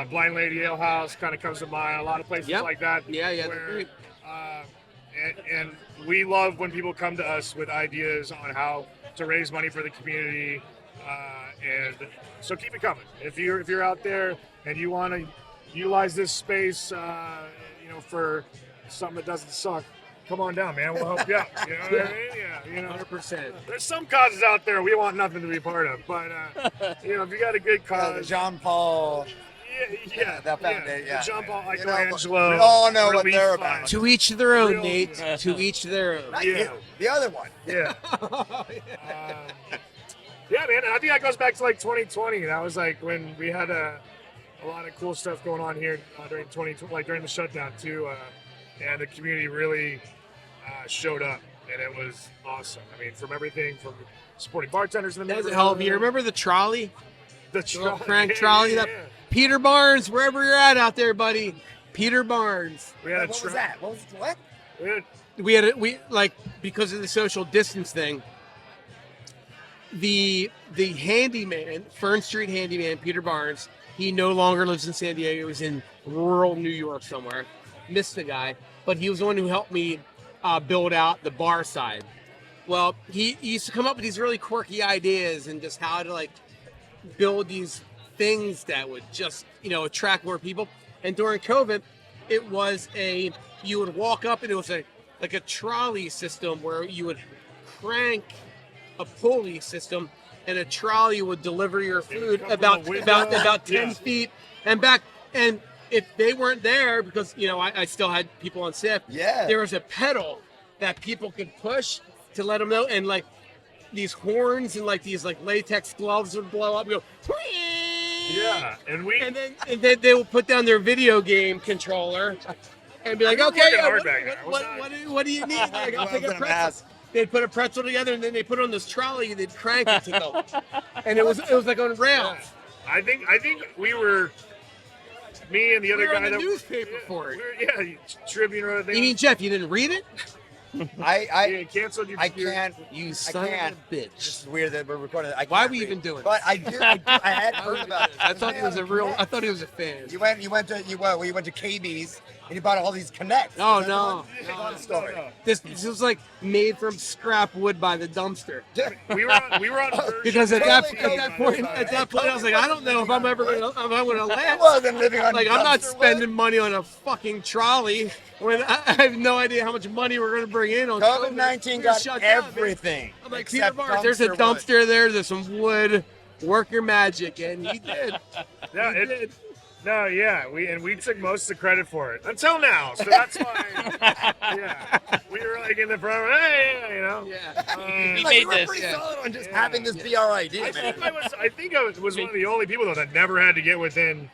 Blind Lady Ale House kind of comes to mind. A lot of places Yep. like that. Yeah, they're Where, great. and we love when people come to us with ideas on how to raise money for the community. And so keep it coming. If you're out there and you want to utilize this space, for something that doesn't suck, come on down, man. We'll help you out. You know what I mean? Yeah, you know. 100%. There's some causes out there we want nothing to be part of, but you know, if you got a good The cause, Jean Paul. that foundation, yeah. The Jean Paul, You know, Michelangelo. we all know what Relief they're Fund. about. To each their own, Real- Nate. To each their own. Not Yeah. you, the other one. Yeah. Yeah, man. I think that goes back to like 2020. That was like when we had a lot of cool stuff going on here during 2020, like during the shutdown too, and the community really showed up, and it was awesome. I mean, from everything from supporting bartenders in the That was a neighborhood. hell of a year. Remember the trolley? The little trolley. crank trolley Yeah, that- yeah. Peter Barnes, wherever you're at out there, buddy. Peter Barnes. We had a What was that? What? We like because of the social distance thing. The handyman, Fern Street handyman, Peter Barnes, he no longer lives in San Diego. He was in rural New York somewhere. Missed the guy, but he was the one who helped me build out the bar side. Well, he used to come up with these really quirky ideas and just how to like build these things that would just attract more people. And during COVID, it was you would walk up and it was like a trolley system where you would crank a pulley system and a trolley would deliver your food come from about the window. about 10 Yeah. feet and back. And if they weren't there, because I still had people on staff, Yeah. there was a pedal that people could push to let them know, and like these horns and like these like latex gloves would blow up and go Yeah, and and then they would put down their video game controller and be like, We were okay, working yeah, hard back then. I was not- what do you need? Like, I'll take a Wasn't a pretzel. mess. They'd put a pretzel together and then they put it on this trolley and they'd crank it to go. And it was like on rails. I think we were me and the other We were guy on the that newspaper for it. Yeah, Tribune or You mean thing. Jeff? You didn't read it? I Canceled your. I can't. You son of a bitch. This is weird that we're recording. I Why can't are we read. even doing But this? I had heard about it. I thought he was a real. I thought he was a fan. You went to KB's and you bought all these connects. Oh, Is that no. the one? Tell the story. This was like made from scrap wood by the dumpster. We were on version Because at Totally that point, I was like, I don't know if I'm gonna I last. wasn't living on Like, I'm not dumpster spending wood. money on a fucking trolley when I have no idea how much money we're gonna bring in on COVID-19 We were got shut down, man. everything. I'm like, Peter except Barnes, there's a wood. dumpster there. There's some wood. Work your magic, and he did. Yeah, He did. No, yeah, we took most of the credit for it until now. So that's why. Yeah, we were like in the front. Hey, you know. Yeah. He Like, made we were this. pretty solid on just Yeah. having this be our idea, I man. think I was one of the only people though that never had to get within,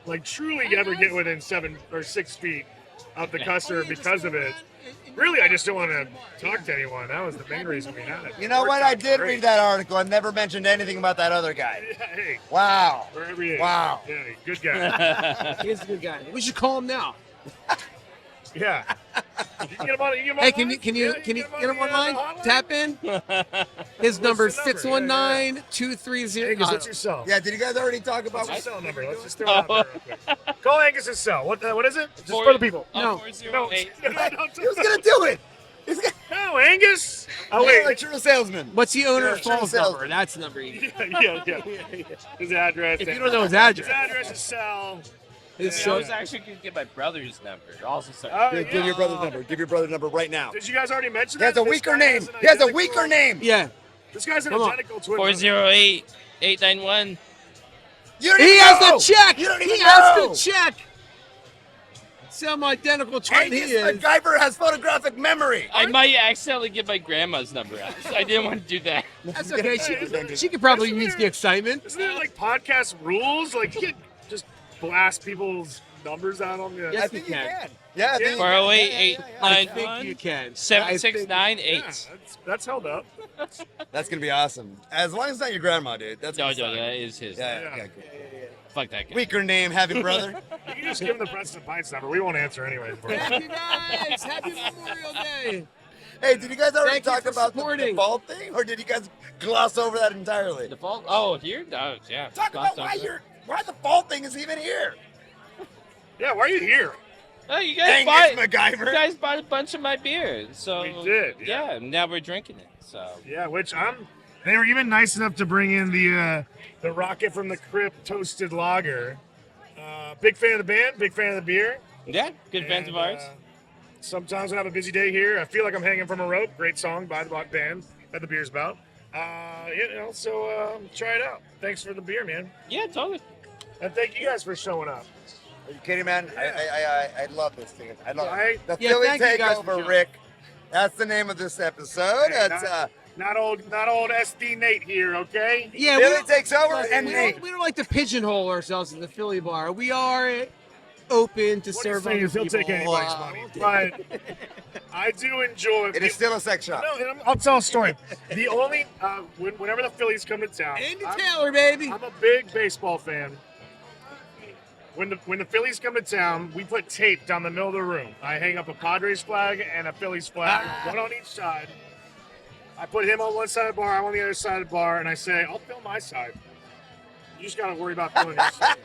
like truly ever get within 7 or 6 feet of the customer because of it. Really, I just don't want to talk to anyone. That was the main reason we had it. You know what? I did read that article. I never mentioned anything about that other guy. Yeah, hey, Wow. wherever he is. Wow. Yeah, good guy. He's a good guy. We should call him now. Yeah. You can get him on. You can get him Hey, online? can you Yeah, get him the, online? hotline? Tap in. His number is the number? 619-230. Angus, what's your cell? Yeah, did you guys already talk about What's your cell number? Let's just throw it out there real quick. Call Angus's cell. What is it? Just Four- for the people. No. 408. He was gonna do it. He's gonna No, Angus. Oh wait, wait. like true salesman. What's the owner of Yeah, Fall's sure, number? That's the number. Yeah. His address. If you don't know his address, His address, his cell. it's I was so. actually going to get my brother's number. Also, Oh, Give your brother's number. Give your brother's number right now. Did you guys already mention He has that? a This weaker guy name. has an He has a identical- weaker name. Yeah. This guy's an Come on. identical twin brother. 408-891. You don't He even has know. the check. You don't He even has know. the check. Some identical twin he Angus is. MacGyver has photographic memory. I might accidentally get my grandma's number out. I didn't want to do that. That's okay. She could probably use the excitement. Isn't there like podcast rules? Like you can just blast people's numbers out on the. Yes, I think you you can. can. Yeah, I think you can. 408 I think you 891 can. 7698. That's held up. That's gonna be awesome. As long as it's not your grandma, dude. That's No, gonna no, suck. that is his. Yeah, Yeah. okay, cool. Fuck that guy. Weaker name, having brother. You can just give him the Pretzels and Pints number. We won't answer anyways. Bro. Thank you guys. Happy Memorial Day. Hey, did you guys already Thank you talk for about the supporting. default thing, or did you guys gloss over that entirely? Default? Oh, here? No, yeah. Talk about why the default thing is even here. Yeah, why are you here? Oh, you guys Angus bought. MacGyver. You guys bought a bunch of my beer, so We did, yeah. Yeah, now we're drinking it. So Yeah, which They were even nice enough to bring in the Rocket from the Crypt toasted lager. Big fan of the band. Big fan of the beer. yeah, good fans of ours. Sometimes I have a busy day here. I feel like I'm hanging from a rope. Great song by the Block Band that the beer's about. So try it out. Thanks for the beer, man. Yeah, totally. And thank you guys for showing up. Are you kidding, man? I love this thing. I love it. The Yeah, Philly thank you guys for Takeover, showing. Rick. That's the name of this episode. Hey, That's not old SD Nate here, okay? Yeah, Philly takes over listen, and we Nate. don't, we don't like to pigeonhole ourselves in the Philly bar. We are open to What serve he's saying other is he'll people. take anybody's money. But I do enjoy It is still a sex shop. No, and I'll tell a story. The only whenever the Phillies come to town, Andy Taylor, baby. I'm a big baseball fan. When the Phillies come to town, we put tape down the middle of the room. I hang up a Padres flag and a Phillies flag, one on each side. I put him on one side of the bar, I'm on the other side of the bar, and I say, I'll fill my side. You just gotta worry about filling your side.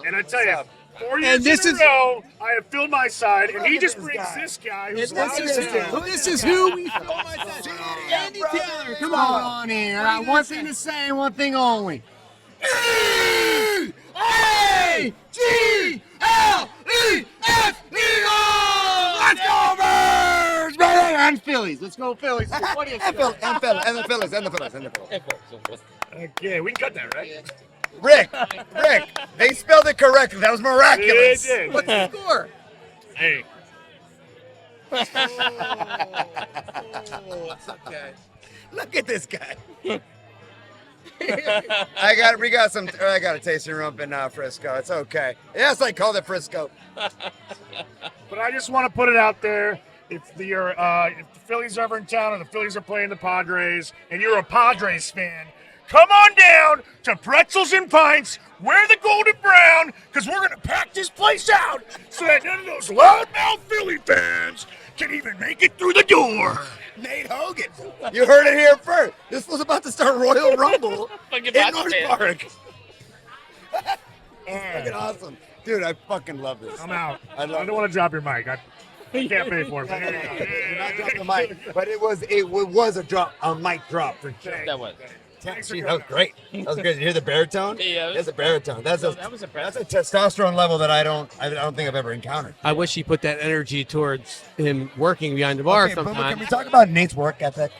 And I tell you, 4 years in a row, I have filled my side, and he just brings this guy who's loud as hell. This is who we fill my side. Andy Taylor, come on here. I got one thing to say and one thing only. E-A-G-L-E-F-E-O! Let's go, Birds! And Phillies. Let's go, Phillies. What do you And the Phillies. Okay, we can cut that, right? Rick, they spelled it correctly. That was miraculous. They did. What's the score? Hey, Oh, it's okay. Look at this guy. I got a tasting room in Frisco. It's okay. Yes, I called it Frisco. but I just want to put it out there. If the Phillies are ever in town and the Phillies are playing the Padres, and you're a Padres fan, come on down to Pretzels and Pints, wear the golden brown, because we're going to pack this place out so that none of those loudmouth Philly fans can even make it through the door. Nate Hogan. You heard it here first. This was about to start Royal Rumble Fucking in Boston North fan. Park. All Fucking right, awesome. Dude, I fucking love this. I'm out. I I love don't want to drop your mic. I can't pay for it. But here you go. You're not dropping the mic, but it was a mic drop for sure. That was. Thanks for Gee, that was coming great. That was good. You hear the baritone? Yeah, That's a baritone. That's a impressive. testosterone level that I don't think I've ever encountered. I wish he put that energy towards him working behind the bar Okay, but can sometime. we talk about Nate's work ethic?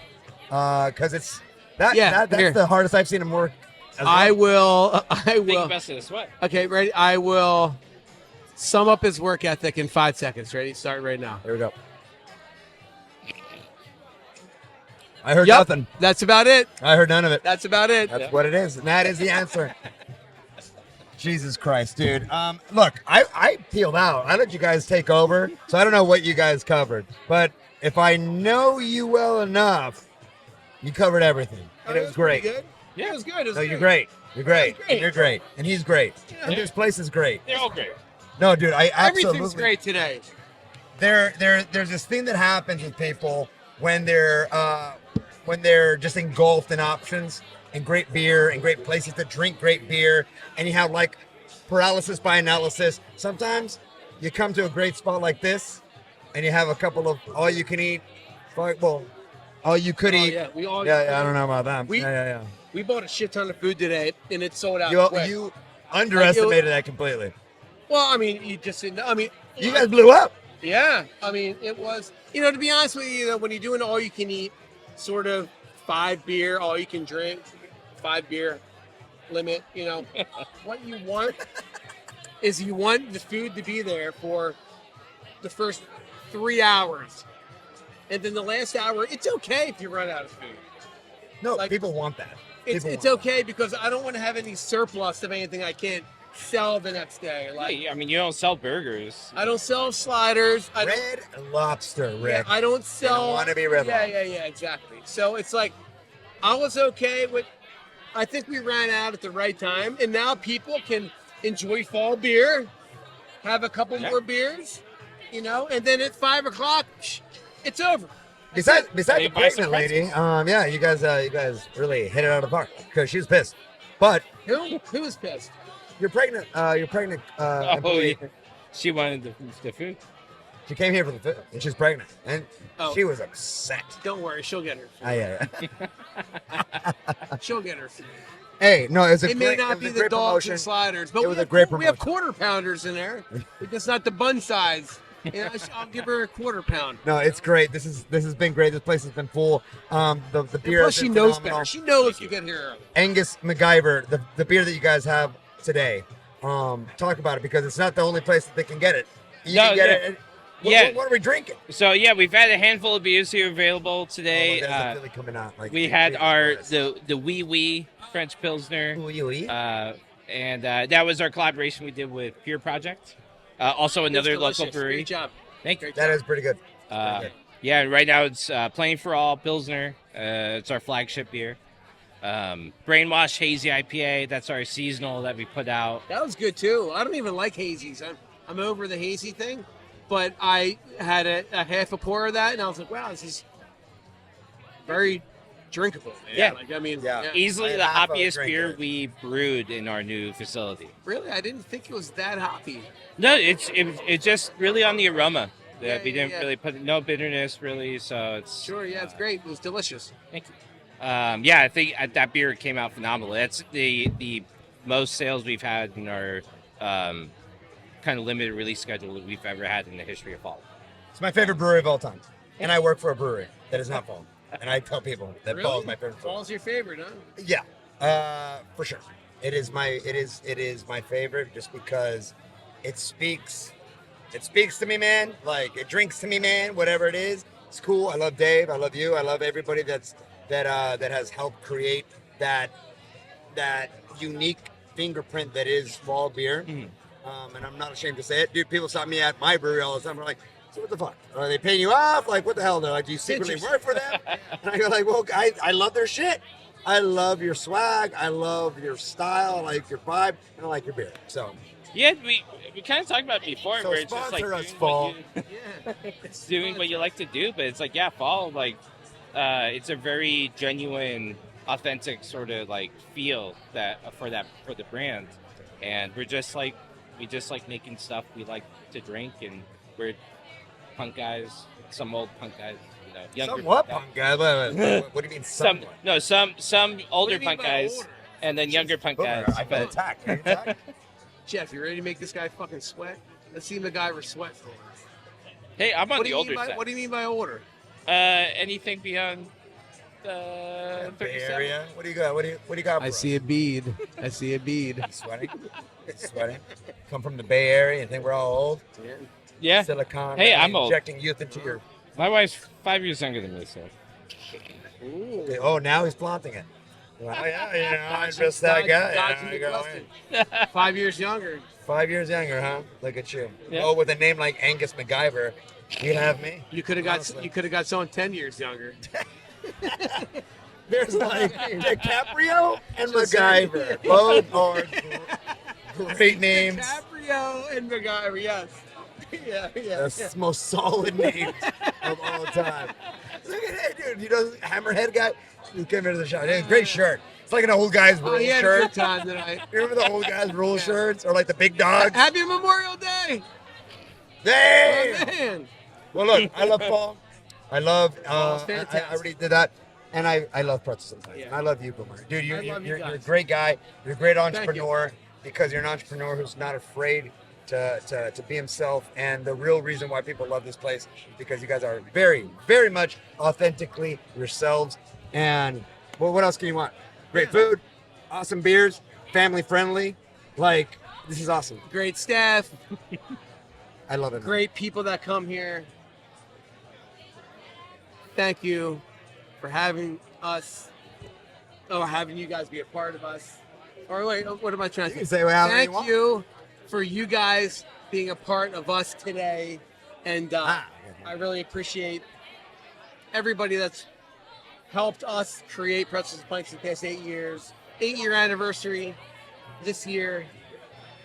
Because it's that's here. the hardest I've seen him work. as well. I will. Think best of the sweat. Okay, ready? I will sum up his work ethic in 5 seconds. Ready? Start right now. Here we go. I heard Yep, nothing. that's about it. I heard none of it. That's about it. That's what it is, and that is the answer. Jesus Christ, dude. Look, I peeled out. I let you guys take over, so I don't know what you guys covered. But if I know you well enough, you covered everything, and it was great. Good. Yeah, it was good. It was No, you're good. great. You're great. That was great. You're great, and he's great, Yeah. and this place is great. They're all great. No, dude, I absolutely. Everything's great today. There's this thing that happens with people when they're just engulfed in options and great beer and great places to drink great beer, and you have like paralysis by analysis. Sometimes you come to a great spot like this, and you have a couple of all you can eat. Well, all you could eat. Yeah, we all. Yeah, I don't know about that. We- yeah. We bought a shit ton of food today, and it sold out. You quick. you underestimated that completely. Well, I mean, you just didn't. I mean, You guys blew up. Yeah, I mean, it was. To be honest with you, when you're doing all you can eat, sort of 5 beer, all you can drink, 5 beer limit. What you want is you want the food to be there for the first 3 hours, and then the last hour, it's okay if you run out of food. No, Like- people want that. It's People want okay because I don't want to have any surplus of anything I can't sell the next day. Like I mean, you don't sell burgers. I don't sell sliders. I don't, Red Lobster, Rick. yeah, I don't sell. wanna be Red Yeah, Lobster. yeah, exactly. So it's like I was okay with. I think we ran out at the right time, and now people can enjoy fall beer, have a couple more beers, and then at 5 o'clock, it's over. Besides Hey, the buy some pregnant lady, yeah, you guys really hit it out of the park because she was pissed. But Who is pissed? you're pregnant. Oh, Employee. yeah. She wanted the food. She came here for the food, and she's pregnant, and Oh. she was upset. Don't worry, she'll get her. Yeah. She'll get her. Hey, no, it's a It great, may it not was be a the great dogs promotion. and sliders, but It we was have, a great we have promotion. quarter pounders in there. It's just not the bun size. Yeah, I'll give her a quarter pound. No, it's great. This has been great. This place has been full. The And beer plus, has she been knows phenomenal. better. She knows to get here early. Angus MacGyver, the beer that you guys have today. Talk about it because it's not the only place that they can get it. You can get it. What are we drinking? So yeah, we've had a handful of beers here available today. There's a Philly coming out. Like We had the wee French Pilsner. And that was our collaboration we did with Pure Project. Also another It's local delicious. brewery. Great job. Thank you. That is pretty good. Yeah, right now it's Playing for All Pilsner. It's our flagship beer. Brainwash Hazy IPA. That's our seasonal that we put out. That was good too. I don't even like hazies. I'm over the hazy thing, but I had a half a pour of that, and I was like, wow, this is very drinkable. Man. Yeah. Like, I mean, Yeah. Easily I the have a hoppiest drink beer of it. we brewed in our new facility. Really, I didn't think it was that hoppy. No, it's just really on the aroma. Yeah, We didn't yeah. really put no bitterness really, so it's Sure, yeah, it's great. It was delicious. Thank you. Yeah, I think that beer came out phenomenal. That's the most sales we've had in our kind of limited release schedule that we've ever had in the history of Fall. It's my favorite brewery of all time, and I work for a brewery that is not Fall. And I tell people that Really? Fall is my favorite. brewery. Fall's your favorite, huh? Yeah, for sure. It is my favorite just because it speaks to me, man. Like it drinks to me, man. Whatever it is, it's cool. I love Dave. I love you. I love everybody that has helped create that unique fingerprint that is Fall beer. And I'm not ashamed to say it, dude. People stop me at my brewery all the time. They're like, "So what the fuck? Are they paying you off? Like, what the hell?" They're like, "Do you secretly work for them?" And I go like, "Well, I love their shit. I love your swag. I love your style. I like your vibe. And I like your beer." So Yeah, we kind of talked about it before, So where it's just like sponsor us, doing Fall. what it's doing what you like to do, but it's like Fall, like it's a very genuine, authentic sort of like feel for the brand, and we just like making stuff we like to drink, and we're punk guys, some old punk guys, younger somewhat punk guys. What do you mean? some older What do you mean punk by guys, older? and then younger punk guys. I feel But attacked. Are you attacked? Jeff, you ready to make this guy fucking sweat? Let's see MacGyver sweat for us. hey, I'm on What the do you older mean by side. what do you mean by older? Anything beyond Bay 37? Area. What do you got? What do you got? For us? a bead. I see a bead. Sweating. Sweating. Come from the Bay Area and think we're all old. Yeah. Silicon. Hey, Valley, I'm old. Injecting youth into your. My wife's 5 years younger than me, so. Oh, now he's flaunting it. Well, yeah, I'm Dodging- just that guy. dodging You the know, question. 5 years younger. 5 years younger, huh? Look at you. Yeah. Oh, with a name like Angus MacGyver, you'd have me. You could have got Honestly. someone 10 years younger. There's like DiCaprio and MacGyver. Both are great names. DiCaprio and MacGyver, yes. yeah. The most solid names of all time. Look at that, dude. You know, Hammerhead guy. He came into the shop. Hey, great shirt. It's like an old guy's Oh, rule he had a good shirt. time tonight. You remember the old guy's rule shirts, or like the big dogs? Happy Memorial Day! Hey! Oh, man. Well, look, I love Fall. I love. Fall's I fantastic. already did that, and I love Pretzels and Pints. Yeah. And I love you, Boomer. Dude, I love you you're a guys. great guy. You're a great you. entrepreneur because you're an entrepreneur who's not afraid to be himself. And the real reason why people love this place is because you guys are very, very much authentically yourselves. And well, what else can you want? Great food, awesome beers, family friendly. Like, this is awesome. Great staff, I love it. man. great people that come here. Thank you for having us, or having you guys be a part of us. Or wait, what am I trying You to can say? say whatever Thank you want. you for you guys being a part of us today. And I really appreciate everybody that's helped us create Pretzels and Pints in the past 8 years. 8-year anniversary this year.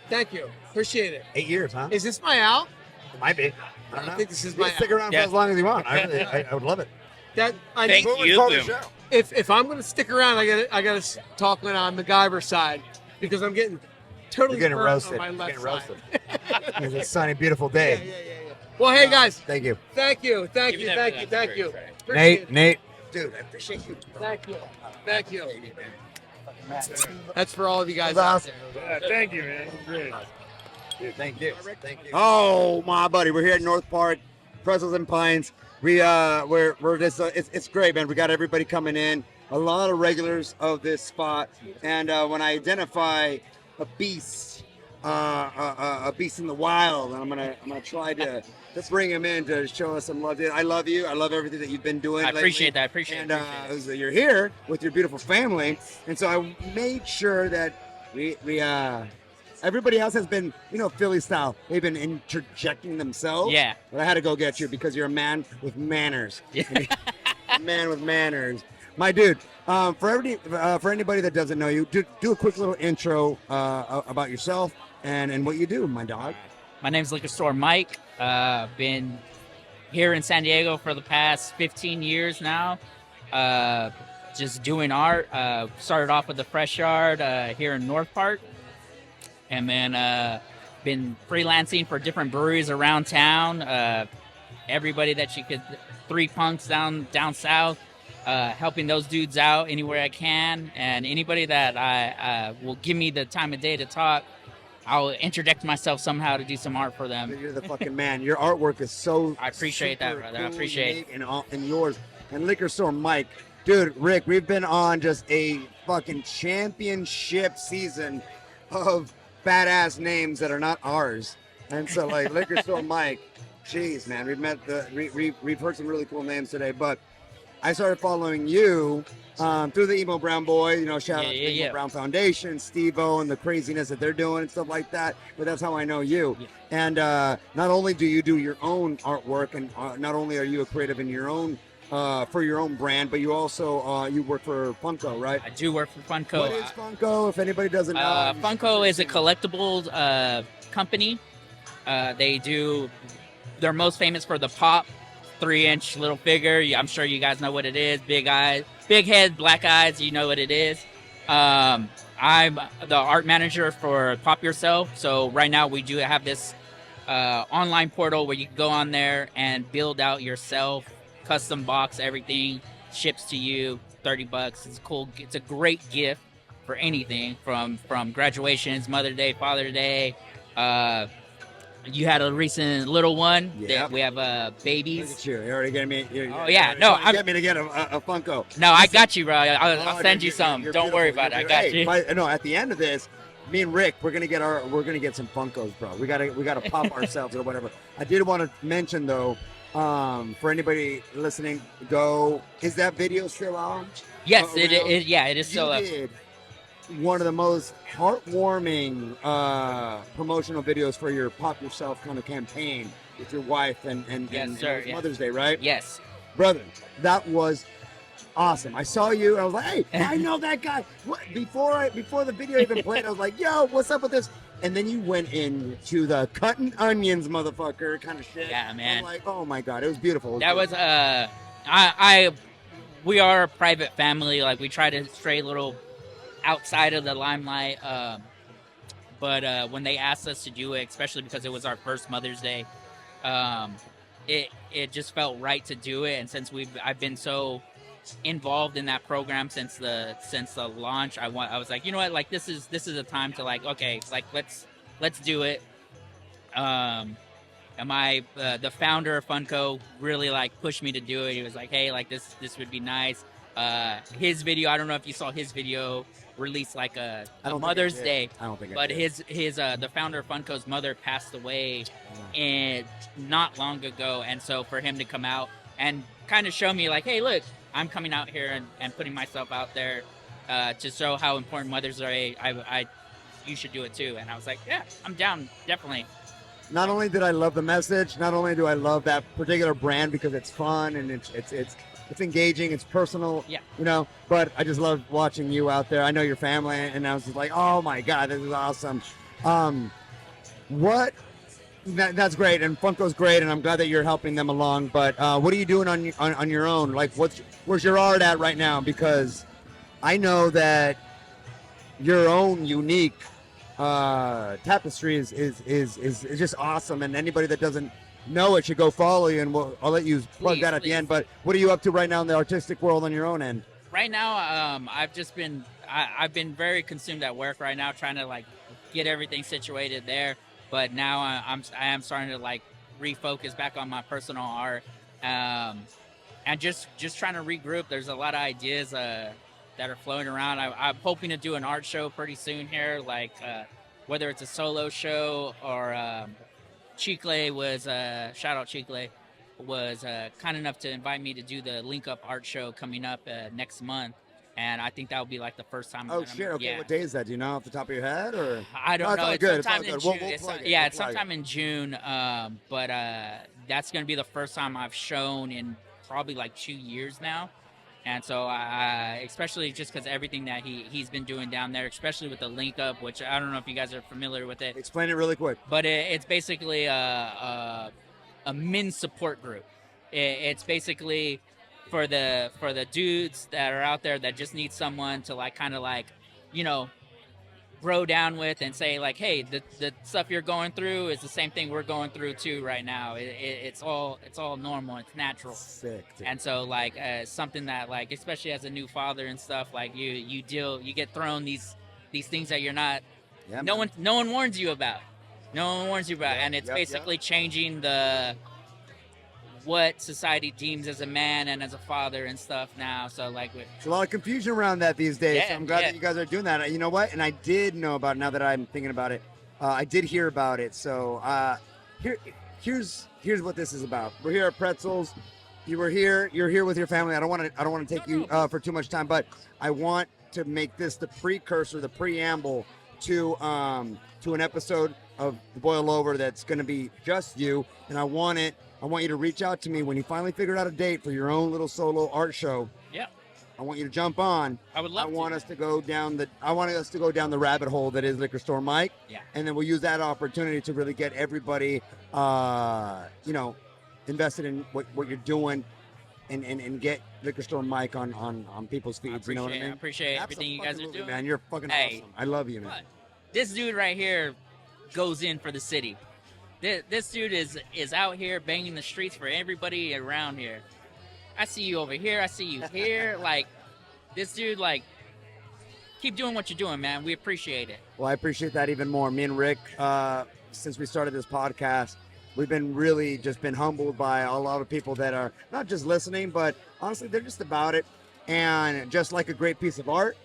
Thank you. Appreciate it. 8 years, huh? Is this my out? It might be. I don't I know. think this is You my can stick out. around Yeah. for as long as you want. I would love it. That I Thank need, Boom, you, it's part of Boom. the show. if I'm gonna stick around, I gotta talk on the MacGyver side because I'm getting totally You're getting burnt roasted. on my You're left getting side. roasted. It's a sunny, beautiful Yeah. day. Well, hey guys, Thank you. thank you. Give me that for that. Thank you. Sorry. Appreciate Nate. Dude, I appreciate you. it. Thank you. That's for all of you guys That's out awesome. there. Yeah, thank you, man. Great. Dude, thank you. Thank you. Oh, my buddy, we're here at North Park, Pretzels and Pints. We're just it's great, man. We got everybody coming in, a lot of regulars of this spot, and when I identify a beast in the wild, and I'm gonna try to bring him in to show us some love. Dude, I love you. I love everything that you've been doing. I lately. appreciate that. And you're here with your beautiful family, and so I made sure that we everybody else has been, Philly style. They've been interjecting themselves. Yeah. But I had to go get you because you're a man with manners. Yeah. A man with manners. My dude, for anybody that doesn't know you, do a quick little intro about yourself and what you do, my dog. My name's Liquor Store Mike. Been here in San Diego for the past 15 years now. Just doing art. Started off with the Fresh Yard here in North Park. And then been freelancing for different breweries around town. Everybody that you could, 3 Punks down south, helping those dudes out anywhere I can. And anybody that I will give me the time of day to talk, I'll interject myself somehow to do some art for them. You're the fucking man. Your artwork is so I appreciate that, super brother. cool, I appreciate unique, and yours. And Liquor Store Mike. Dude, Rick, we've been on just a fucking championship season of badass names that are not ours. And so like Liquor Store Mike, jeez, man, we've heard some really cool names today, but I started following you through the Emo Brown Boy, shout out to the Emo Brown Foundation, Steve-O, and the craziness that they're doing and stuff like that. But that's how I know you. Yeah. And not only do you do your own artwork, and not only are you a creative in your own for your own brand, but you also you work for Funko, right? I do work for Funko. What is Funko? If anybody doesn't know, Funko is a collectibles company. They're most famous for the Pop 3-inch little figure. I'm sure you guys know what it is. Big eyes, big head, black eyes. You know what it is. I'm the art manager for Pop Yourself. So right now we do have this online portal where you can go on there and build out yourself, custom box, everything ships to you. $30. It's cool. It's a great gift for anything from graduations, Mother's Day, Father's Day. You had a recent little one. Yep. We have babies. Look at you. You already get me. Get me to get a Funko. No, I got you, bro. I'll send you some. Don't worry about it. I got you. No, at the end of this, me and Rick, we're gonna get some Funkos, bro. We gotta pop ourselves or whatever. I did want to mention though, for anybody listening, is that video still on? Yes, it is still up. Did one of the most heartwarming promotional videos for your Pop Yourself kind of campaign with your wife and Mother's Day, right? Yes. Brother, that was awesome. I saw you and I was like, hey, I know that guy. What? Before the video even played, I was like, yo, what's up with this? And then you went into the cutting onions, motherfucker, kind of shit. Yeah, man. I'm like, oh my God, it was beautiful. We are a private family. Like, we try to stray a little outside of the limelight. But when they asked us to do it, especially because it was our first Mother's Day, it just felt right to do it. And since I've been so involved in that program since the launch, I was like, you know what, like this is a time to like, okay, like let's do it. And the founder of Funko really like pushed me to do it. He was like, hey, like this would be nice. His video, I don't know if you saw his video, released like a Mother's Day. I don't think. But the founder of Funko's mother passed away, and not long ago, and so for him to come out and kind of show me like, hey, look, I'm coming out here and putting myself out there to show how important Mother's Day. You should do it too. And I was like, yeah, I'm down, definitely. Not only did I love the message, not only do I love that particular brand because it's fun and it's engaging, it's personal, but I just love watching you out there. I know your family, and I was just like, oh my God, this is awesome. That's great, and Funko's great, and I'm glad that you're helping them along. But what are you doing on your own? Like, where's your art at right now? Because I know that your own unique tapestry is just awesome, and anybody that doesn't know it should go follow you, and I'll let you plug that at the end. But what are you up to right now in the artistic world on your own end? Right now, I've been very consumed at work right now, trying to like get everything situated there. but now I am starting to like refocus back on my personal art, and just trying to regroup. There's a lot of ideas that are floating around. I'm hoping to do an art show pretty soon here, like whether it's a solo show or Chicle was shout out Chicle was kind enough to invite me to do the Link Up art show coming up next month. And I think that would be like the first time. Oh shit! Okay, yeah. what day is that? Do you know off the top of your head, or I don't know. It's good. sometime in We'll June. plug it. Yeah, We'll it's plug sometime in June. But that's gonna be the first time I've shown in probably like 2 years now. And so I especially just because everything that he's been doing down there, especially with the Link Up, which I don't know if you guys are familiar with it. Explain it really quick. But it's basically a men's support group. It's basically for the dudes that are out there that just need someone to like kind of like, you know, bro down with and say like, hey, the stuff you're going through is the same thing we're going through too right now. It's all normal, it's natural. Sick. Dude. And so like something that like, especially as a new father and stuff, like you get thrown these things that you're not, Yeah, no man. one warns you about. No one warns you about, Yeah, and it's yep, basically changing what society deems as a man and as a father and stuff now. So like, There's a lot of confusion around that these days. Yeah, So I'm glad yeah. that you guys are doing that. You know what? And I did know about it now that I'm thinking about it. I did hear about it. So here's what this is about. We're here at Pretzels. You're here with your family. I don't want to take you for too much time, but I want to make this the precursor, the preamble to an episode of The Boil Over that's going to be just you. And I want you to reach out to me when you finally figured out a date for your own little solo art show. yeah, I want you to jump on. I would love I to. want us to go down the rabbit hole that is Liquor Store Mike. Yeah. And then we'll use that opportunity to really get everybody, invested in what you're doing, and get Liquor Store Mike on people's feeds. You know what I mean? I appreciate everything you guys are Absolutely, doing. man. You're fucking Hey. awesome. I love you, man. But this dude right here goes in for the city. This dude is out here banging the streets for everybody around here. I see you over here. I see you here. Like, this dude, like, keep doing what you're doing, man. We appreciate it. Well, I appreciate that even more. Me and Rick, since we started this podcast, we've been really just been humbled by a lot of people that are not just listening, but honestly, they're just about it. And just like a great piece of art,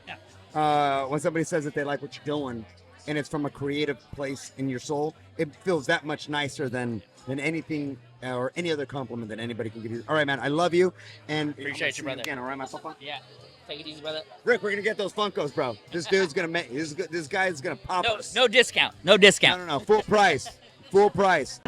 when somebody says that they like what you're doing, and it's from a creative place in your soul, it feels that much nicer than anything or any other compliment that anybody can give you. All right, man, I love you, and Appreciate you, brother. Again, all right, my papa. Yeah. Take it easy, brother. Rick, we're gonna get those Funkos, bro. This dude's gonna make. This guy's gonna pop us. No discount. No discount. No, full price. Full price.